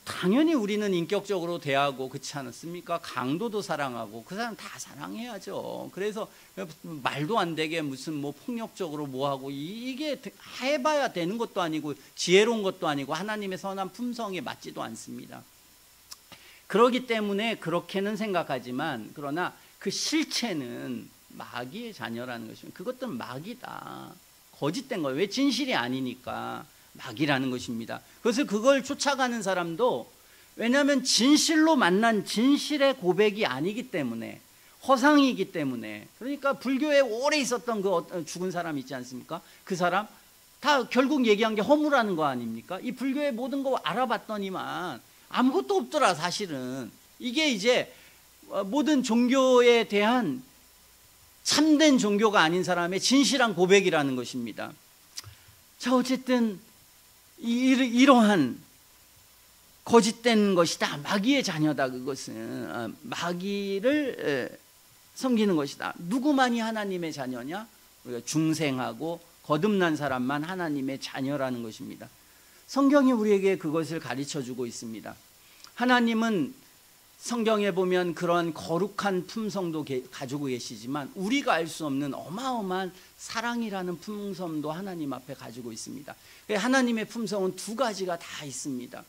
당연히 우리는 인격적으로 대하고 그렇지 않습니까? 강도도 사랑하고 그 사람 다 사랑해야죠. 그래서 말도 안 되게 무슨 폭력적으로 뭐하고 이게 해봐야 되는 것도 아니고 지혜로운 것도 아니고 하나님의 선한 품성에 맞지도 않습니다. 그렇기 때문에 그렇게는 생각하지만 그러나 그 실체는 마귀의 자녀라는 것입니다. 그것들은 마귀다. 거짓된 거예요. 왜? 진실이 아니니까 마귀라는 것입니다. 그래서 그걸 쫓아가는 사람도, 왜냐하면 진실로 만난 진실의 고백이 아니기 때문에, 허상이기 때문에. 그러니까 불교에 오래 있었던 그 죽은 사람 있지 않습니까? 그 사람 다 결국 얘기한 게 허무라는 거 아닙니까? 이 불교의 모든 거 알아봤더니만 아무것도 없더라. 사실은 이게 이제 모든 종교에 대한 참된 종교가 아닌 사람의 진실한 고백이라는 것입니다. 자, 어쨌든 이러한 거짓된 것이다. 마귀의 자녀다. 그것은 마귀를 섬기는 것이다. 누구만이 하나님의 자녀냐? 우리가 중생하고 거듭난 사람만 하나님의 자녀라는 것입니다. 성경이 우리에게 그것을 가르쳐주고 있습니다. 하나님은 성경에 보면 그런 거룩한 품성도 가지고 계시지만 우리가 알 수 없는 어마어마한 사랑이라는 품성도 하나님 앞에 가지고 있습니다. 하나님의 품성은 두 가지가 다 있습니다.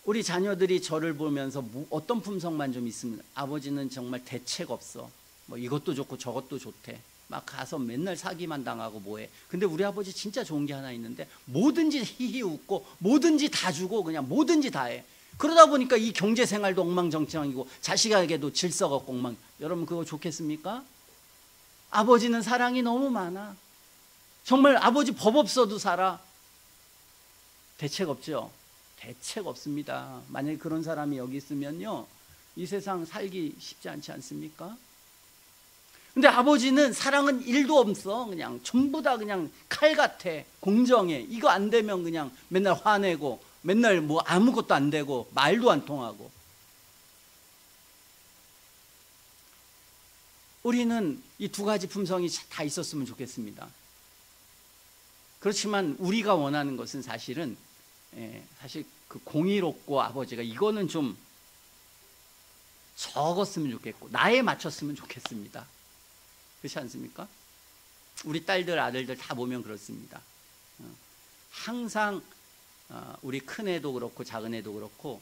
우리 자녀들이 저를 보면서 어떤 품성만 좀 있으면, 아버지는 정말 대책 없어, 이것도 좋고 저것도 좋대, 막 가서 맨날 사기만 당하고 뭐해. 근데 우리 아버지 진짜 좋은 게 하나 있는데 뭐든지 히히 웃고 뭐든지 다 주고 그냥 뭐든지 다 해. 그러다 보니까 이 경제 생활도 엉망정창이고 자식에게도 질서가 없고 여러분 그거 좋겠습니까? 아버지는 사랑이 너무 많아. 정말 아버지 법 없어도 살아. 대책 없죠? 대책 없습니다. 만약에 그런 사람이 여기 있으면요, 이 세상 살기 쉽지 않지 않습니까? 근데 아버지는 사랑은 1도 없어. 그냥 전부 다 그냥 칼 같아. 공정해. 이거 안 되면 그냥 맨날 화내고, 맨날 뭐 아무것도 안 되고, 말도 안 통하고. 우리는 이 두 가지 품성이 다 있었으면 좋겠습니다. 그렇지만 우리가 원하는 것은 사실 그 공의롭고 아버지가 이거는 좀 적었으면 좋겠고, 나에 맞췄으면 좋겠습니다. 그렇지 않습니까? 우리 딸들, 아들들 다 보면 그렇습니다. 항상 우리 큰애도 그렇고 작은애도 그렇고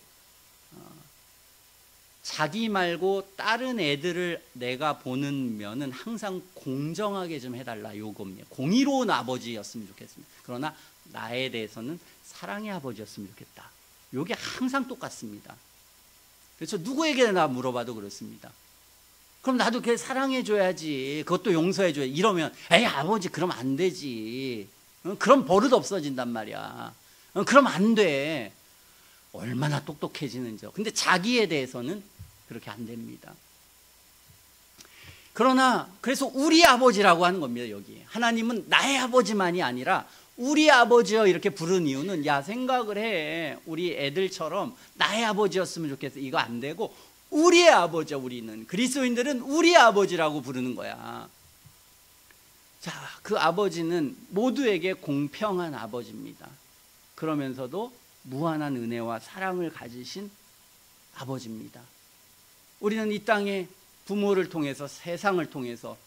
자기 말고 다른 애들을 내가 보는 면은 항상 공정하게 좀 해달라, 요겁니다. 공의로운 아버지였으면 좋겠습니다. 그러나 나에 대해서는 사랑의 아버지였으면 좋겠다. 요게 항상 똑같습니다. 그래서 누구에게나 물어봐도 그렇습니다. 그럼 나도 걔 사랑해줘야지, 그것도 용서해줘야지, 이러면 에이 아버지 그럼 안 되지, 그럼 버릇 없어진단 말이야, 그럼 안 돼. 얼마나 똑똑해지는지. 근데 자기에 대해서는 그렇게 안 됩니다. 그러나 그래서 우리 아버지라고 하는 겁니다. 여기 하나님은 나의 아버지만이 아니라 우리 아버지여 이렇게 부른 이유는, 야 생각을 해, 우리 애들처럼 나의 아버지였으면 좋겠어, 이거 안 되고 우리의 아버지야. 우리는 그리스도인들은 우리 아버지라고 부르는 거야. 자, 그 아버지는 모두에게 공평한 아버지입니다. 그러면서도 무한한 은혜와 사랑을 가지신 아버지입니다. 우리는 이 땅에 부모를 통해서, 세상을 통해서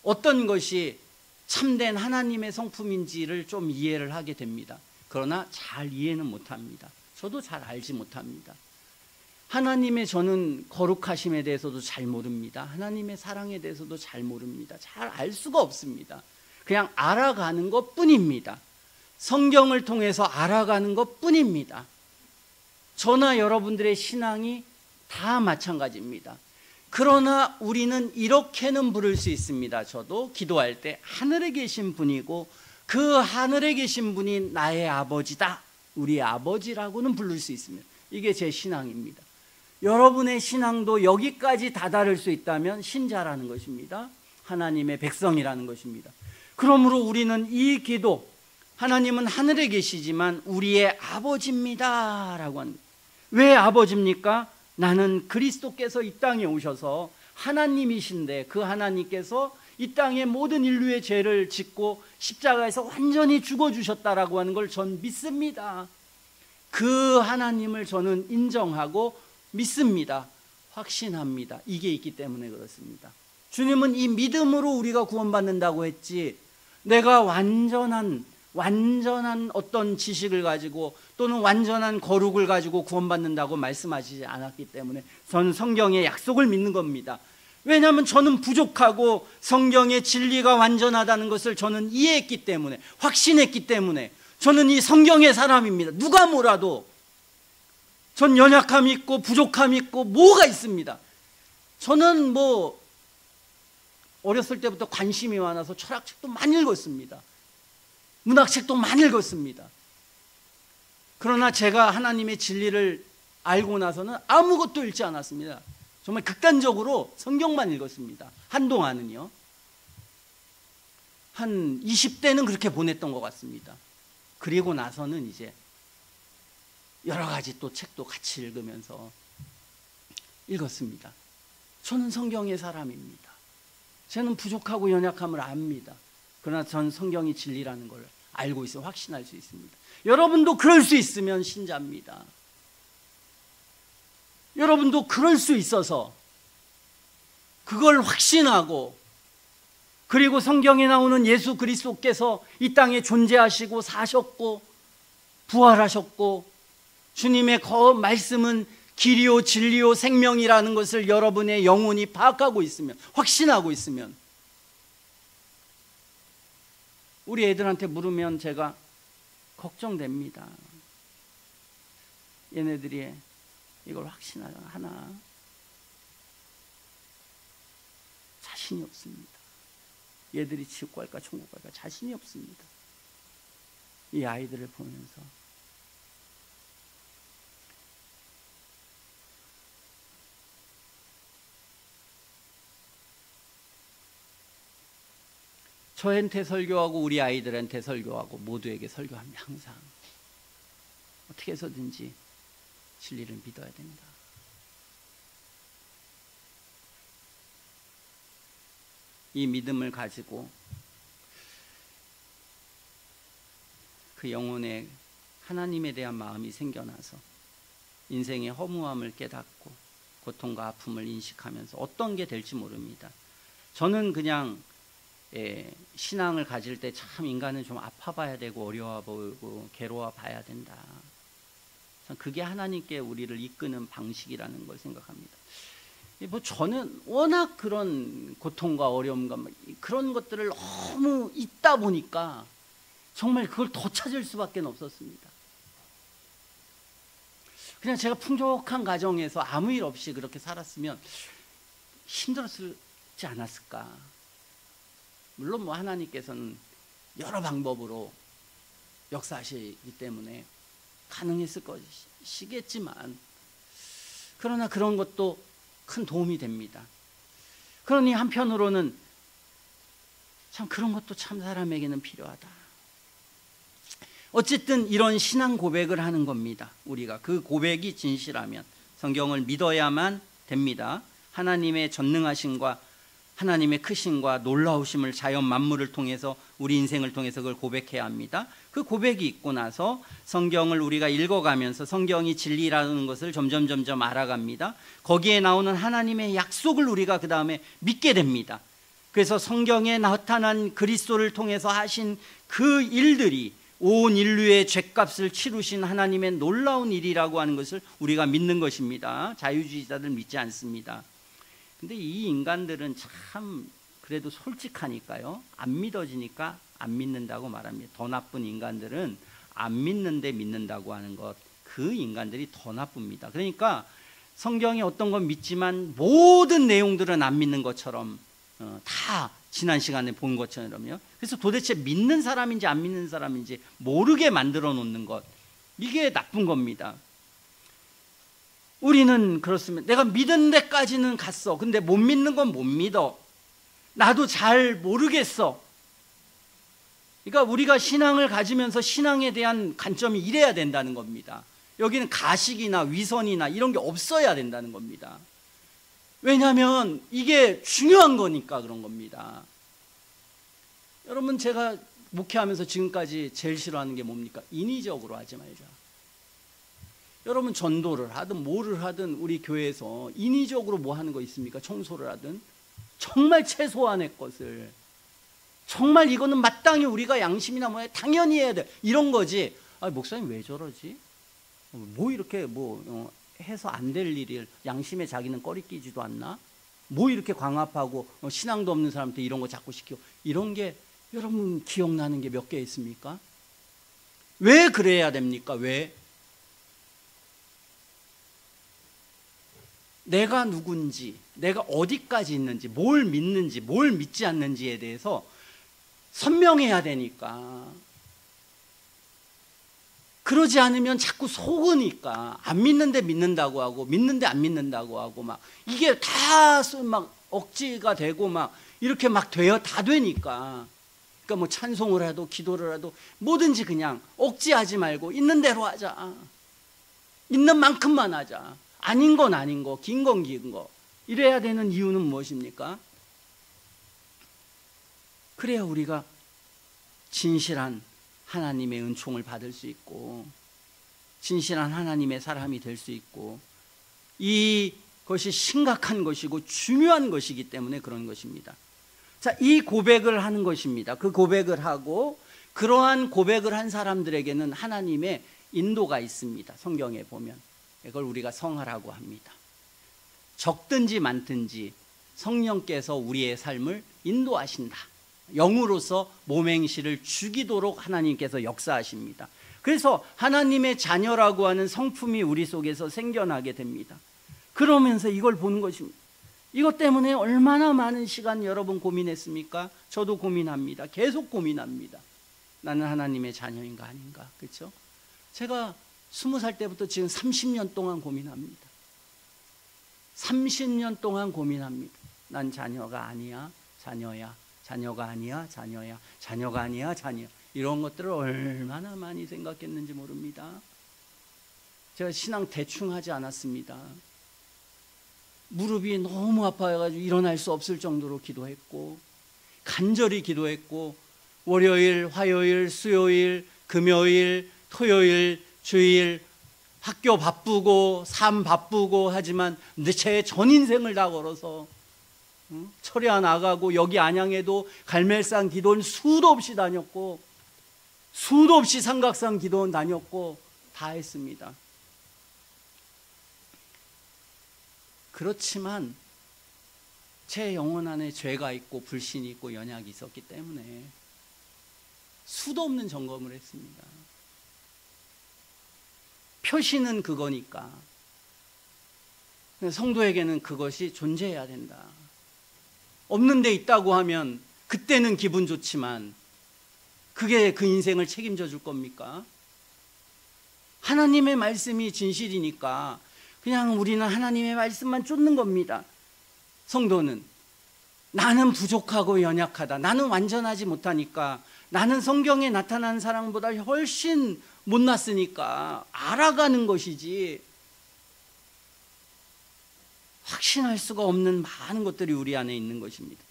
어떤 것이 참된 하나님의 성품인지를 좀 이해를 하게 됩니다. 그러나 잘 이해는 못합니다. 저도 잘 알지 못합니다. 하나님의 저는 거룩하심에 대해서도 잘 모릅니다. 하나님의 사랑에 대해서도 잘 모릅니다. 잘 알 수가 없습니다. 그냥 알아가는 것 뿐입니다. 성경을 통해서 알아가는 것 뿐입니다. 저나 여러분들의 신앙이 다 마찬가지입니다. 그러나 우리는 이렇게는 부를 수 있습니다. 저도 기도할 때 하늘에 계신 분이고 그 하늘에 계신 분이 나의 아버지다, 우리 아버지라고는 부를 수 있습니다. 이게 제 신앙입니다. 여러분의 신앙도 여기까지 다다를 수 있다면 신자라는 것입니다. 하나님의 백성이라는 것입니다. 그러므로 우리는 이 기도, 하나님은 하늘에 계시지만 우리의 아버지입니다 라고 합니다. 왜 아버지입니까? 나는 그리스도께서 이 땅에 오셔서 하나님이신데 그 하나님께서 이 땅의 모든 인류의 죄를 짓고 십자가에서 완전히 죽어주셨다라고 하는 걸 전 믿습니다. 그 하나님을 저는 인정하고 믿습니다. 확신합니다. 이게 있기 때문에 그렇습니다. 주님은 이 믿음으로 우리가 구원받는다고 했지, 내가 완전한 어떤 지식을 가지고 또는 완전한 거룩을 가지고 구원받는다고 말씀하시지 않았기 때문에 저는 성경의 약속을 믿는 겁니다. 왜냐하면 저는 부족하고 성경의 진리가 완전하다는 것을 저는 이해했기 때문에, 확신했기 때문에 저는 이 성경의 사람입니다. 누가 뭐라도 전 연약함이 있고 부족함이 있고 뭐가 있습니다. 저는 뭐 어렸을 때부터 관심이 많아서 철학책도 많이 읽었습니다. 문학책도 많이 읽었습니다. 그러나 제가 하나님의 진리를 알고 나서는 아무것도 읽지 않았습니다. 정말 극단적으로 성경만 읽었습니다. 한동안은요. 한 20대는 그렇게 보냈던 것 같습니다. 그리고 나서는 이제 여러 가지 또 책도 같이 읽으면서 읽었습니다. 저는 성경의 사람입니다. 저는 부족하고 연약함을 압니다. 그러나 전 성경이 진리라는 걸 알고 있어 확신할 수 있습니다. 여러분도 그럴 수 있으면 신자입니다. 여러분도 그럴 수 있어서 그걸 확신하고, 그리고 성경에 나오는 예수 그리스도께서 이 땅에 존재하시고 사셨고 부활하셨고 주님의 말씀은 길이요 진리요 생명이라는 것을 여러분의 영혼이 파악하고 있으면, 확신하고 있으면, 우리 애들한테 물으면 제가 걱정됩니다. 얘네들이 이걸 확신하나? 자신이 없습니다. 얘들이 지옥 갈까 천국 갈까 자신이 없습니다. 이 아이들을 보면서 저한테 설교하고 우리 아이들한테 설교하고 모두에게 설교합니다. 항상 어떻게 해서든지 진리를 믿어야 된다. 이 믿음을 가지고 그 영혼에 하나님에 대한 마음이 생겨나서 인생의 허무함을 깨닫고 고통과 아픔을 인식하면서 어떤 게 될지 모릅니다. 저는 그냥 신앙을 가질 때 참 인간은 좀 아파봐야 되고 어려워 보이고 괴로워 봐야 된다. 참 그게 하나님께 우리를 이끄는 방식이라는 걸 생각합니다. 뭐 저는 워낙 그런 고통과 어려움과 그런 것들을 너무 있다 보니까 정말 그걸 더 찾을 수밖에 없었습니다. 그냥 제가 풍족한 가정에서 아무 일 없이 그렇게 살았으면 힘들었지 않았을까. 물론 뭐 하나님께서는 여러 방법으로 역사하시기 때문에 가능했을 것이겠지만, 그러나 그런 것도 큰 도움이 됩니다. 그러니 한편으로는 참 그런 것도 참 사람에게는 필요하다. 어쨌든 이런 신앙 고백을 하는 겁니다. 우리가 그 고백이 진실하면 성경을 믿어야만 됩니다. 하나님의 전능하심과 하나님의 크심과 놀라우심을 자연 만물을 통해서 우리 인생을 통해서 그걸 고백해야 합니다. 그 고백이 있고 나서 성경을 우리가 읽어가면서 성경이 진리라는 것을 점점 알아갑니다. 거기에 나오는 하나님의 약속을 우리가 그 다음에 믿게 됩니다. 그래서 성경에 나타난 그리스도를 통해서 하신 그 일들이 온 인류의 죄값을 치르신 하나님의 놀라운 일이라고 하는 것을 우리가 믿는 것입니다. 자유주의자들 믿지 않습니다. 근데 이 인간들은 참 그래도 솔직하니까요, 안 믿어지니까 안 믿는다고 말합니다. 더 나쁜 인간들은 안 믿는데 믿는다고 하는 것, 그 인간들이 더 나쁩니다. 그러니까 성경에 어떤 건 믿지만 모든 내용들은 안 믿는 것처럼 다 지난 시간에 본 것처럼요. 그래서 도대체 믿는 사람인지 안 믿는 사람인지 모르게 만들어 놓는 것, 이게 나쁜 겁니다. 우리는 그렇습니다. 내가 믿은 데까지는 갔어. 근데 못 믿는 건 못 믿어. 나도 잘 모르겠어. 그러니까 우리가 신앙을 가지면서 신앙에 대한 관점이 이래야 된다는 겁니다. 여기는 가식이나 위선이나 이런 게 없어야 된다는 겁니다. 왜냐하면 이게 중요한 거니까 그런 겁니다. 여러분, 제가 목회하면서 지금까지 제일 싫어하는 게 뭡니까? 인위적으로 하지 말자. 여러분, 전도를 하든 뭐를 하든 우리 교회에서 인위적으로 뭐 하는 거 있습니까? 청소를 하든 정말 최소한의 것을, 정말 이거는 마땅히 우리가 양심이나 뭐에 당연히 해야 돼, 이런 거지. 아, 목사님 왜 저러지? 뭐 이렇게 해서 안 될 일을 양심에 자기는 꺼리 끼지도 않나? 뭐 이렇게 광합하고 신앙도 없는 사람한테 이런 거 자꾸 시키고, 이런 게 여러분 기억나는 게 몇 개 있습니까? 왜 그래야 됩니까? 왜? 내가 누군지, 내가 어디까지 있는지, 뭘 믿는지, 뭘 믿지 않는지에 대해서 선명해야 되니까. 그러지 않으면 자꾸 속으니까 안 믿는데 믿는다고 하고 믿는데 안 믿는다고 하고 막 이게 다 막 억지가 되고 막 이렇게 막 다 되니까. 그러니까 뭐 찬송을 해도 기도를 해도 뭐든지 그냥 억지하지 말고 있는 대로 하자. 있는 만큼만 하자. 아닌 건 아닌 거, 긴 건 긴 거. 이래야 되는 이유는 무엇입니까? 그래야 우리가 진실한 하나님의 은총을 받을 수 있고, 진실한 하나님의 사람이 될 수 있고, 이것이 심각한 것이고 중요한 것이기 때문에 그런 것입니다. 자, 이 고백을 하는 것입니다. 그 고백을 하고, 그러한 고백을 한 사람들에게는 하나님의 인도가 있습니다. 성경에 보면 이걸 우리가 성화라고 합니다. 적든지 많든지 성령께서 우리의 삶을 인도하신다. 영으로서 몸행실을 죽이도록 하나님께서 역사하십니다. 그래서 하나님의 자녀라고 하는 성품이 우리 속에서 생겨나게 됩니다. 그러면서 이걸 보는 것입니다. 이것 때문에 얼마나 많은 시간 여러분 고민했습니까? 저도 고민합니다. 계속 고민합니다. 나는 하나님의 자녀인가 아닌가. 그렇죠? 제가 20살 때부터 지금 30년 동안 고민합니다. 30년 동안 고민합니다. 난 자녀가 아니야, 자녀야. 자녀가 아니야, 자녀야. 자녀가 아니야, 자녀. 이런 것들을 얼마나 많이 생각했는지 모릅니다. 제가 신앙 대충 하지 않았습니다. 무릎이 너무 아파가지고 일어날 수 없을 정도로 기도했고, 간절히 기도했고, 월요일, 화요일, 수요일, 금요일, 토요일, 주일, 학교 바쁘고 삶 바쁘고 하지만 제 전 인생을 다 걸어서 철야 나가고 여기 안양에도 갈멜산 기도원 수도 없이 다녔고, 수도 없이 삼각산 기도원 다녔고 다 했습니다. 그렇지만 제 영혼 안에 죄가 있고 불신이 있고 연약이 있었기 때문에 수도 없는 점검을 했습니다. 표시는 그거니까 성도에게는 그것이 존재해야 된다. 없는 데 있다고 하면 그때는 기분 좋지만 그게 그 인생을 책임져 줄 겁니까? 하나님의 말씀이 진실이니까 그냥 우리는 하나님의 말씀만 쫓는 겁니다. 성도는 나는 부족하고 연약하다, 나는 완전하지 못하니까, 나는 성경에 나타난 사랑보다 훨씬 못났으니까 알아가는 것이지 확신할 수가 없는 많은 것들이 우리 안에 있는 것입니다.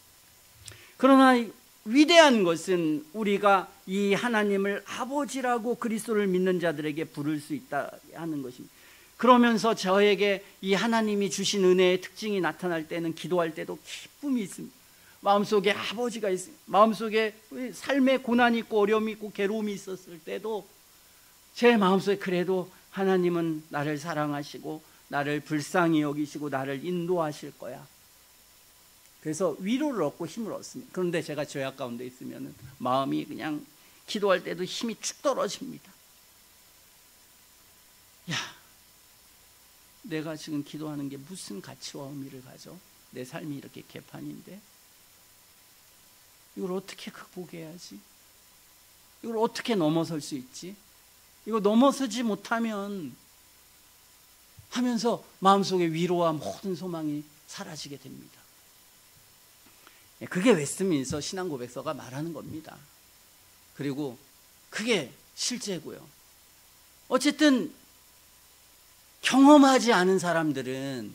그러나 위대한 것은 우리가 이 하나님을 아버지라고 그리스도를 믿는 자들에게 부를 수 있다 하는 것입니다. 그러면서 저에게 이 하나님이 주신 은혜의 특징이 나타날 때는 기도할 때도 기쁨이 있습니다. 마음속에 아버지가 있습니다. 마음속에 삶의 고난이 있고 어려움이 있고 괴로움이 있었을 때도 제 마음속에 그래도 하나님은 나를 사랑하시고 나를 불쌍히 여기시고 나를 인도하실 거야. 그래서 위로를 얻고 힘을 얻습니다. 그런데 제가 죄악 가운데 있으면 마음이 그냥 기도할 때도 힘이 축 떨어집니다. 야, 내가 지금 기도하는 게 무슨 가치와 의미를 가져? 내 삶이 이렇게 개판인데 이걸 어떻게 극복해야지? 이걸 어떻게 넘어설 수 있지? 이거 넘어서지 못하면 하면서 마음속에 위로와 모든 소망이 사라지게 됩니다. 그게 웨스트민스터 신앙고백서가 말하는 겁니다. 그리고 그게 실제고요. 어쨌든 경험하지 않은 사람들은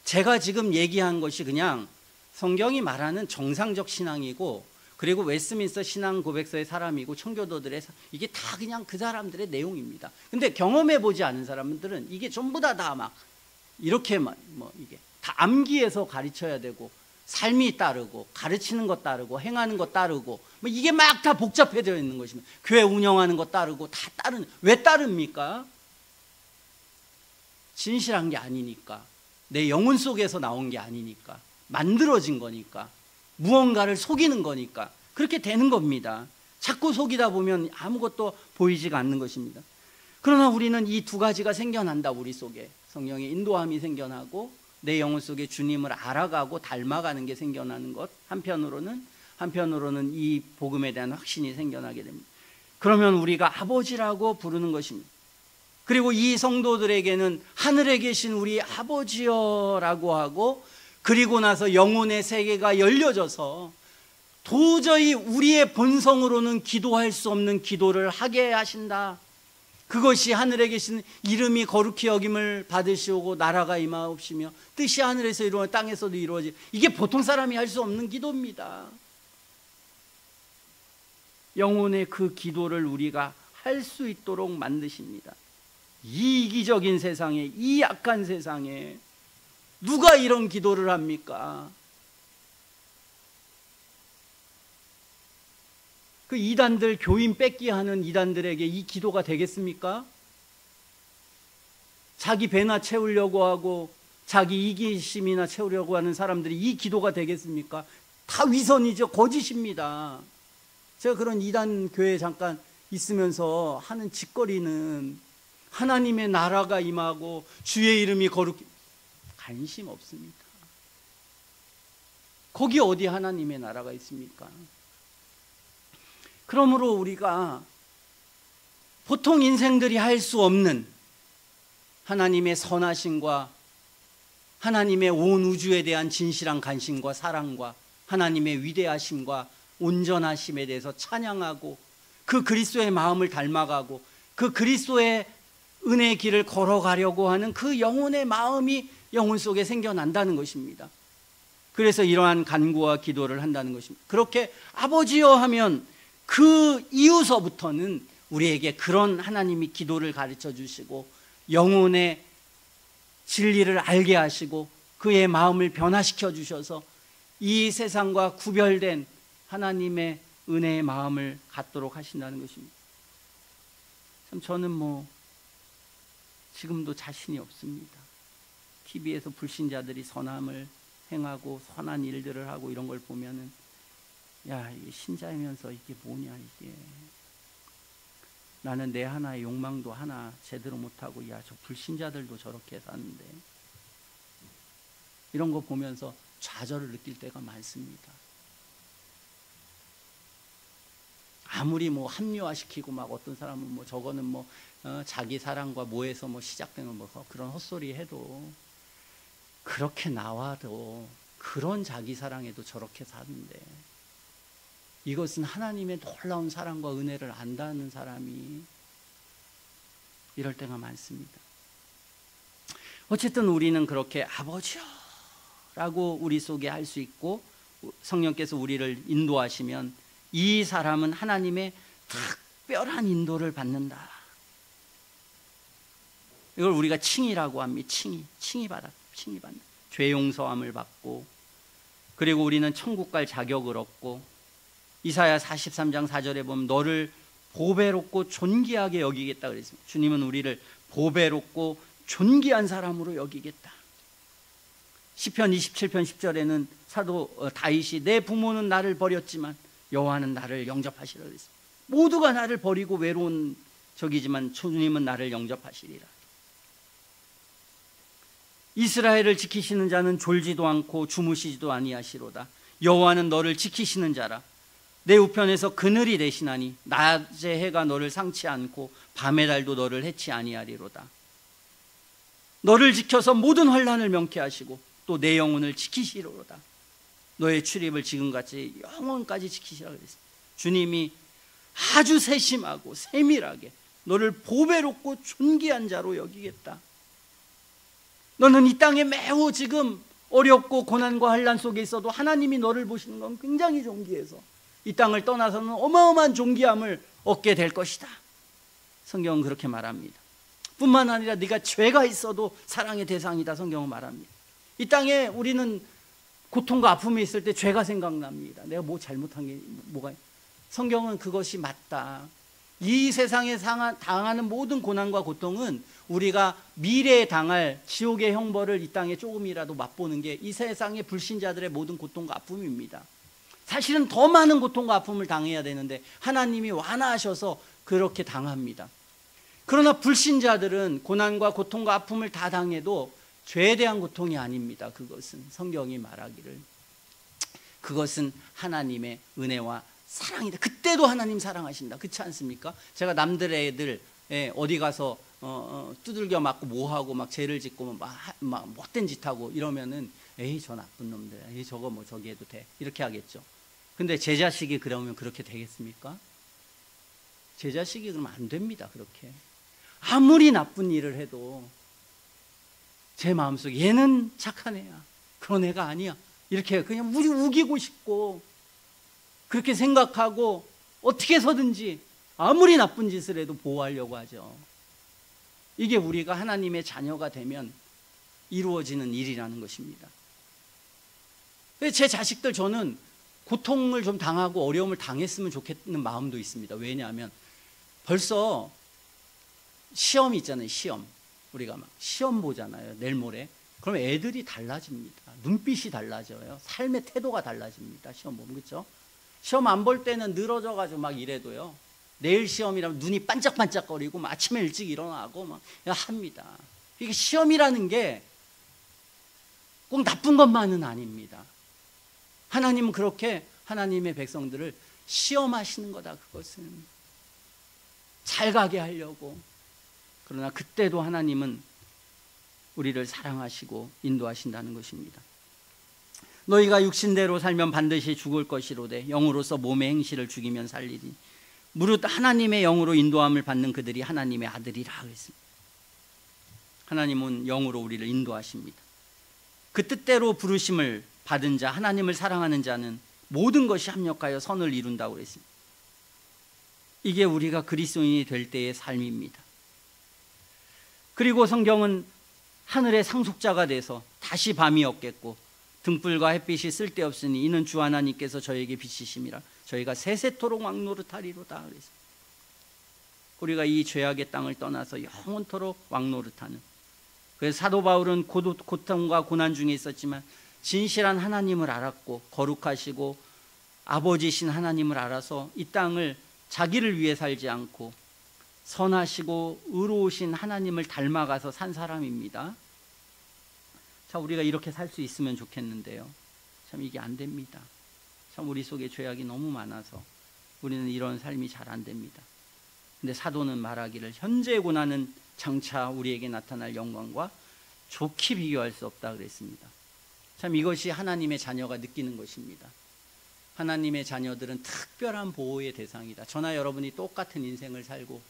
제가 지금 얘기한 것이 그냥 성경이 말하는 정상적 신앙이고, 그리고 웨스트민스터 신앙고백서의 사람이고 청교도들의 이게 다 그냥 그 사람들의 내용입니다. 근데 경험해 보지 않은 사람들은 이게 전부 다 막 이렇게만 이게 다 암기해서 가르쳐야 되고, 삶이 따르고 가르치는 것 따르고 행하는 것 따르고 이게 막 다 복잡해져 있는 것입니다. 교회 운영하는 것 따르고 다 따르는, 왜 따릅니까? 진실한 게 아니니까, 내 영혼 속에서 나온 게 아니니까, 만들어진 거니까, 무언가를 속이는 거니까 그렇게 되는 겁니다. 자꾸 속이다 보면 아무것도 보이지가 않는 것입니다. 그러나 우리는 이 두 가지가 생겨난다. 우리 속에 성령의 인도함이 생겨나고 내 영혼 속에 주님을 알아가고 닮아가는 게 생겨나는 것, 한편으로는 이 복음에 대한 확신이 생겨나게 됩니다. 그러면 우리가 아버지라고 부르는 것입니다. 그리고 이 성도들에게는 하늘에 계신 우리 아버지여라고 하고, 그리고 나서 영혼의 세계가 열려져서 도저히 우리의 본성으로는 기도할 수 없는 기도를 하게 하신다. 그것이 하늘에 계신 이름이 거룩히 여김을 받으시오고 나라가 임하옵시며 뜻이 하늘에서 이루어 땅에서도 이루어지. 이게 보통 사람이 할 수 없는 기도입니다. 영혼의 그 기도를 우리가 할 수 있도록 만드십니다. 이 이기적인 세상에, 이 약한 세상에 누가 이런 기도를 합니까? 그 이단들, 교인 뺏기 하는 이단들에게 이 기도가 되겠습니까? 자기 배나 채우려고 하고 자기 이기심이나 채우려고 하는 사람들이 이 기도가 되겠습니까? 다 위선이죠. 거짓입니다. 제가 그런 이단 교회에 잠깐 있으면서 하는 짓거리는 하나님의 나라가 임하고 주의 이름이 거룩히, 관심 없습니다. 거기 어디 하나님의 나라가 있습니까? 그러므로 우리가 보통 인생들이 할 수 없는 하나님의 선하심과 하나님의 온 우주에 대한 진실한 관심과 사랑과 하나님의 위대하심과 온전하심에 대해서 찬양하고 그 그리스도의 마음을 닮아가고 그 그리스도의 은혜의 길을 걸어가려고 하는 그 영혼의 마음이 영혼 속에 생겨난다는 것입니다. 그래서 이러한 간구와 기도를 한다는 것입니다. 그렇게 아버지여 하면 그 이후서부터는 우리에게 그런 하나님이 기도를 가르쳐 주시고 영혼의 진리를 알게 하시고 그의 마음을 변화시켜 주셔서 이 세상과 구별된 하나님의 은혜의 마음을 갖도록 하신다는 것입니다. 참 저는 지금도 자신이 없습니다. TV에서 불신자들이 선함을 행하고 선한 일들을 하고 이런 걸 보면은 야, 이게 신자이면서 이게 뭐냐 이게. 나는 내 하나의 욕망도 하나 제대로 못하고 야, 저 불신자들도 저렇게 사는데 이런 거 보면서 좌절을 느낄 때가 많습니다. 아무리 합리화시키고 막 어떤 사람은 저거는 자기 사랑과 모해서 시작되는 그런 헛소리 해도 그렇게 나와도 그런 자기 사랑에도 저렇게 사는데 이것은 하나님의 놀라운 사랑과 은혜를 안다는 사람이 이럴 때가 많습니다. 어쨌든 우리는 그렇게 아버지요 라고 우리 속에 할 수 있고 성령께서 우리를 인도하시면 이 사람은 하나님의 특별한 인도를 받는다. 이걸 우리가 칭의라고 합니다. 칭의 받는다. 죄 용서함을 받고 그리고 우리는 천국 갈 자격을 얻고 이사야 43장 4절에 보면 너를 보배롭고 존귀하게 여기겠다 그랬습니다. 주님은 우리를 보배롭고 존귀한 사람으로 여기겠다. 시편 27편 10절에는 사도 다윗이 내 부모는 나를 버렸지만 여호와는 나를 영접하시라 그랬습니다. 모두가 나를 버리고 외로운 적이지만 주님은 나를 영접하시리라. 이스라엘을 지키시는 자는 졸지도 않고 주무시지도 아니하시로다. 여호와는 너를 지키시는 자라. 내 우편에서 그늘이 되시나니 낮의 해가 너를 상치 않고 밤의 달도 너를 해치 아니하리로다. 너를 지켜서 모든 환난을 명케 하시고 또 내 영혼을 지키시리로다. 너의 출입을 지금같이 영원까지 지키시라 그랬습니다. 주님이 아주 세심하고 세밀하게 너를 보배롭고 존귀한 자로 여기겠다. 너는 이 땅에 매우 지금 어렵고 고난과 환난 속에 있어도 하나님이 너를 보시는 건 굉장히 존귀해서 이 땅을 떠나서는 어마어마한 존귀함을 얻게 될 것이다. 성경은 그렇게 말합니다. 뿐만 아니라 네가 죄가 있어도 사랑의 대상이다. 성경은 말합니다. 이 땅에 우리는 고통과 아픔이 있을 때 죄가 생각납니다. 내가 잘못한 게 뭐가. 성경은 그것이 맞다. 이 세상에 당하는 모든 고난과 고통은 우리가 미래에 당할 지옥의 형벌을 이 땅에 조금이라도 맛보는 게 이 세상의 불신자들의 모든 고통과 아픔입니다. 사실은 더 많은 고통과 아픔을 당해야 되는데 하나님이 완화하셔서 그렇게 당합니다. 그러나 불신자들은 고난과 고통과 아픔을 다 당해도 죄에 대한 고통이 아닙니다. 그것은 성경이 말하기를 그것은 하나님의 은혜와 사랑이다. 그때도 하나님 사랑하신다. 그렇지 않습니까? 제가 남들의 애들 어디 가서 두들겨 맞고 뭐하고 막 죄를 짓고 막 못된 짓 하고 이러면은 에이 저 나쁜 놈들, 에이 저거 저기 해도 돼 이렇게 하겠죠. 근데 제 자식이 그러면 그렇게 되겠습니까? 제 자식이 그러면 안 됩니다. 그렇게 아무리 나쁜 일을 해도 제 마음속에 얘는 착한 애야, 그런 애가 아니야 이렇게 그냥 우기고 싶고 그렇게 생각하고 어떻게 해서든지 아무리 나쁜 짓을 해도 보호하려고 하죠. 이게 우리가 하나님의 자녀가 되면 이루어지는 일이라는 것입니다. 제 자식들 저는 고통을 좀 당하고 어려움을 당했으면 좋겠는 마음도 있습니다. 왜냐하면 벌써 시험이 있잖아요. 시험. 우리가 막 시험 보잖아요. 내일 모레. 그럼 애들이 달라집니다. 눈빛이 달라져요. 삶의 태도가 달라집니다. 시험 보면. 그렇죠? 시험 안 볼 때는 늘어져가지고 막 이래도요. 내일 시험이라면 눈이 반짝반짝거리고 막 아침에 일찍 일어나고 막 합니다. 이게 시험이라는 게 꼭 나쁜 것만은 아닙니다. 하나님은 그렇게 하나님의 백성들을 시험하시는 거다. 그것은 잘 가게 하려고. 그러나 그때도 하나님은 우리를 사랑하시고 인도하신다는 것입니다. 너희가 육신대로 살면 반드시 죽을 것이로되 영으로서 몸의 행실을 죽이면 살리리. 무릇 하나님의 영으로 인도함을 받는 그들이 하나님의 아들이라 그랬습니다. 하나님은 영으로 우리를 인도하십니다. 그 뜻대로 부르심을 받은 자, 하나님을 사랑하는 자는 모든 것이 합력하여 선을 이룬다고 그랬습니다. 이게 우리가 그리스도인이 될 때의 삶입니다. 그리고 성경은 하늘의 상속자가 돼서 다시 밤이 없겠고 등불과 햇빛이 쓸데없으니 이는 주 하나님께서 저에게 빛이심이라 저희가 세세토록 왕노릇하리로다 그랬습니다. 우리가 이 죄악의 땅을 떠나서 영원토록 왕노릇하는, 그래서 사도 바울은 고통과 고난 중에 있었지만 진실한 하나님을 알았고 거룩하시고 아버지신 하나님을 알아서 이 땅을 자기를 위해 살지 않고 선하시고 의로우신 하나님을 닮아가서 산 사람입니다. 자, 우리가 이렇게 살 수 있으면 좋겠는데요, 참 이게 안 됩니다. 참 우리 속에 죄악이 너무 많아서 우리는 이런 삶이 잘 안 됩니다. 근데 사도는 말하기를 현재의 고난은 장차 우리에게 나타날 영광과 좋게 비교할 수 없다 그랬습니다. 참 이것이 하나님의 자녀가 느끼는 것입니다. 하나님의 자녀들은 특별한 보호의 대상이다. 저나 여러분이 똑같은 인생을 살고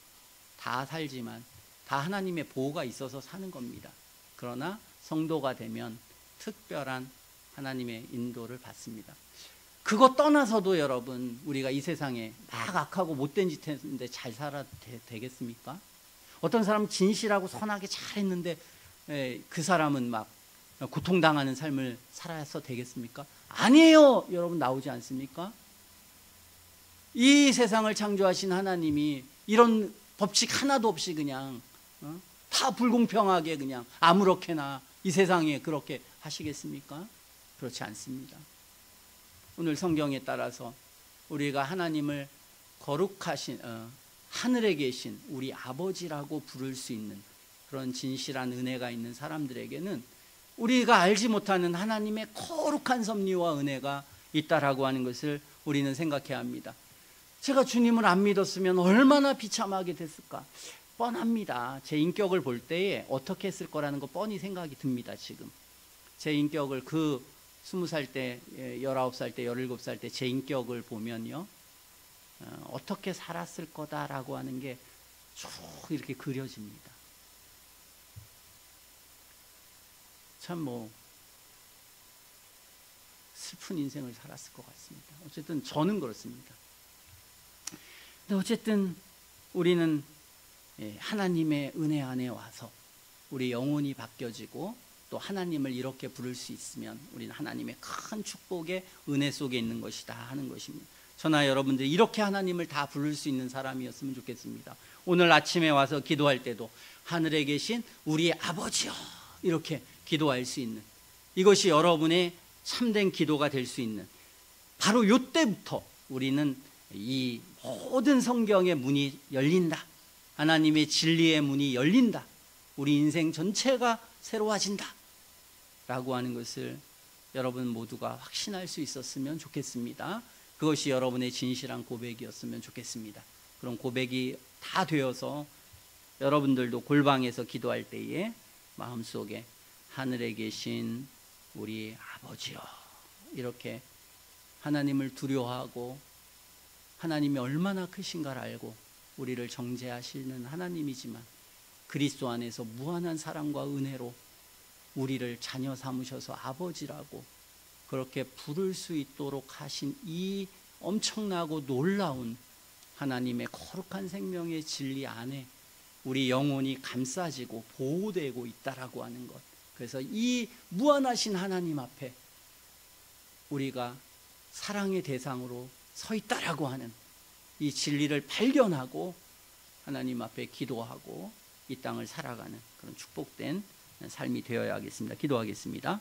다 살지만 다 하나님의 보호가 있어서 사는 겁니다. 그러나 성도가 되면 특별한 하나님의 인도를 받습니다. 그거 떠나서도 여러분, 우리가 이 세상에 막 악하고 못된 짓 했는데 잘 살아도 되겠습니까? 어떤 사람은 진실하고 선하게 잘했는데 그 사람은 막 고통당하는 삶을 살아서 되겠습니까? 아니에요. 여러분, 나오지 않습니까? 이 세상을 창조하신 하나님이 이런 법칙 하나도 없이 그냥 다 불공평하게 그냥 아무렇게나 이 세상에 그렇게 하시겠습니까? 그렇지 않습니다. 오늘 성경에 따라서 우리가 하나님을 거룩하신 하늘에 계신 우리 아버지라고 부를 수 있는 그런 진실한 은혜가 있는 사람들에게는 우리가 알지 못하는 하나님의 거룩한 섭리와 은혜가 있다라고 하는 것을 우리는 생각해야 합니다. 제가 주님을 안 믿었으면 얼마나 비참하게 됐을까? 뻔합니다. 제 인격을 볼 때에 어떻게 했을 거라는 거 뻔히 생각이 듭니다. 지금 제 인격을 20살 때, 19살 때, 17살 때 제 인격을 보면요, 어떻게 살았을 거다라고 하는 게 쭉 이렇게 그려집니다. 참 슬픈 인생을 살았을 것 같습니다. 어쨌든 저는 그렇습니다. 근데 어쨌든 우리는 하나님의 은혜 안에 와서 우리 영혼이 바뀌어지고 또 하나님을 이렇게 부를 수 있으면 우리는 하나님의 큰 축복의 은혜 속에 있는 것이다 하는 것입니다. 저나 여러분들 이렇게 하나님을 다 부를 수 있는 사람이었으면 좋겠습니다. 오늘 아침에 와서 기도할 때도 하늘에 계신 우리 아버지여 이렇게 기도할 수 있는, 이것이 여러분의 참된 기도가 될 수 있는, 바로 이때부터 우리는 이 모든 성경의 문이 열린다, 하나님의 진리의 문이 열린다, 우리 인생 전체가 새로워진다 라고 하는 것을 여러분 모두가 확신할 수 있었으면 좋겠습니다. 그것이 여러분의 진실한 고백이었으면 좋겠습니다. 그런 고백이 다 되어서 여러분들도 골방에서 기도할 때에 마음속에 하늘에 계신 우리 아버지여 이렇게 하나님을 두려워하고 하나님이 얼마나 크신가를 알고 우리를 정죄하시는 하나님이지만 그리스도 안에서 무한한 사랑과 은혜로 우리를 자녀 삼으셔서 아버지라고 그렇게 부를 수 있도록 하신 이 엄청나고 놀라운 하나님의 거룩한 생명의 진리 안에 우리 영혼이 감싸지고 보호되고 있다라고 하는 것, 그래서 이 무한하신 하나님 앞에 우리가 사랑의 대상으로 서 있다라고 하는 이 진리를 발견하고 하나님 앞에 기도하고 이 땅을 살아가는 그런 축복된 삶이 되어야 하겠습니다. 기도하겠습니다.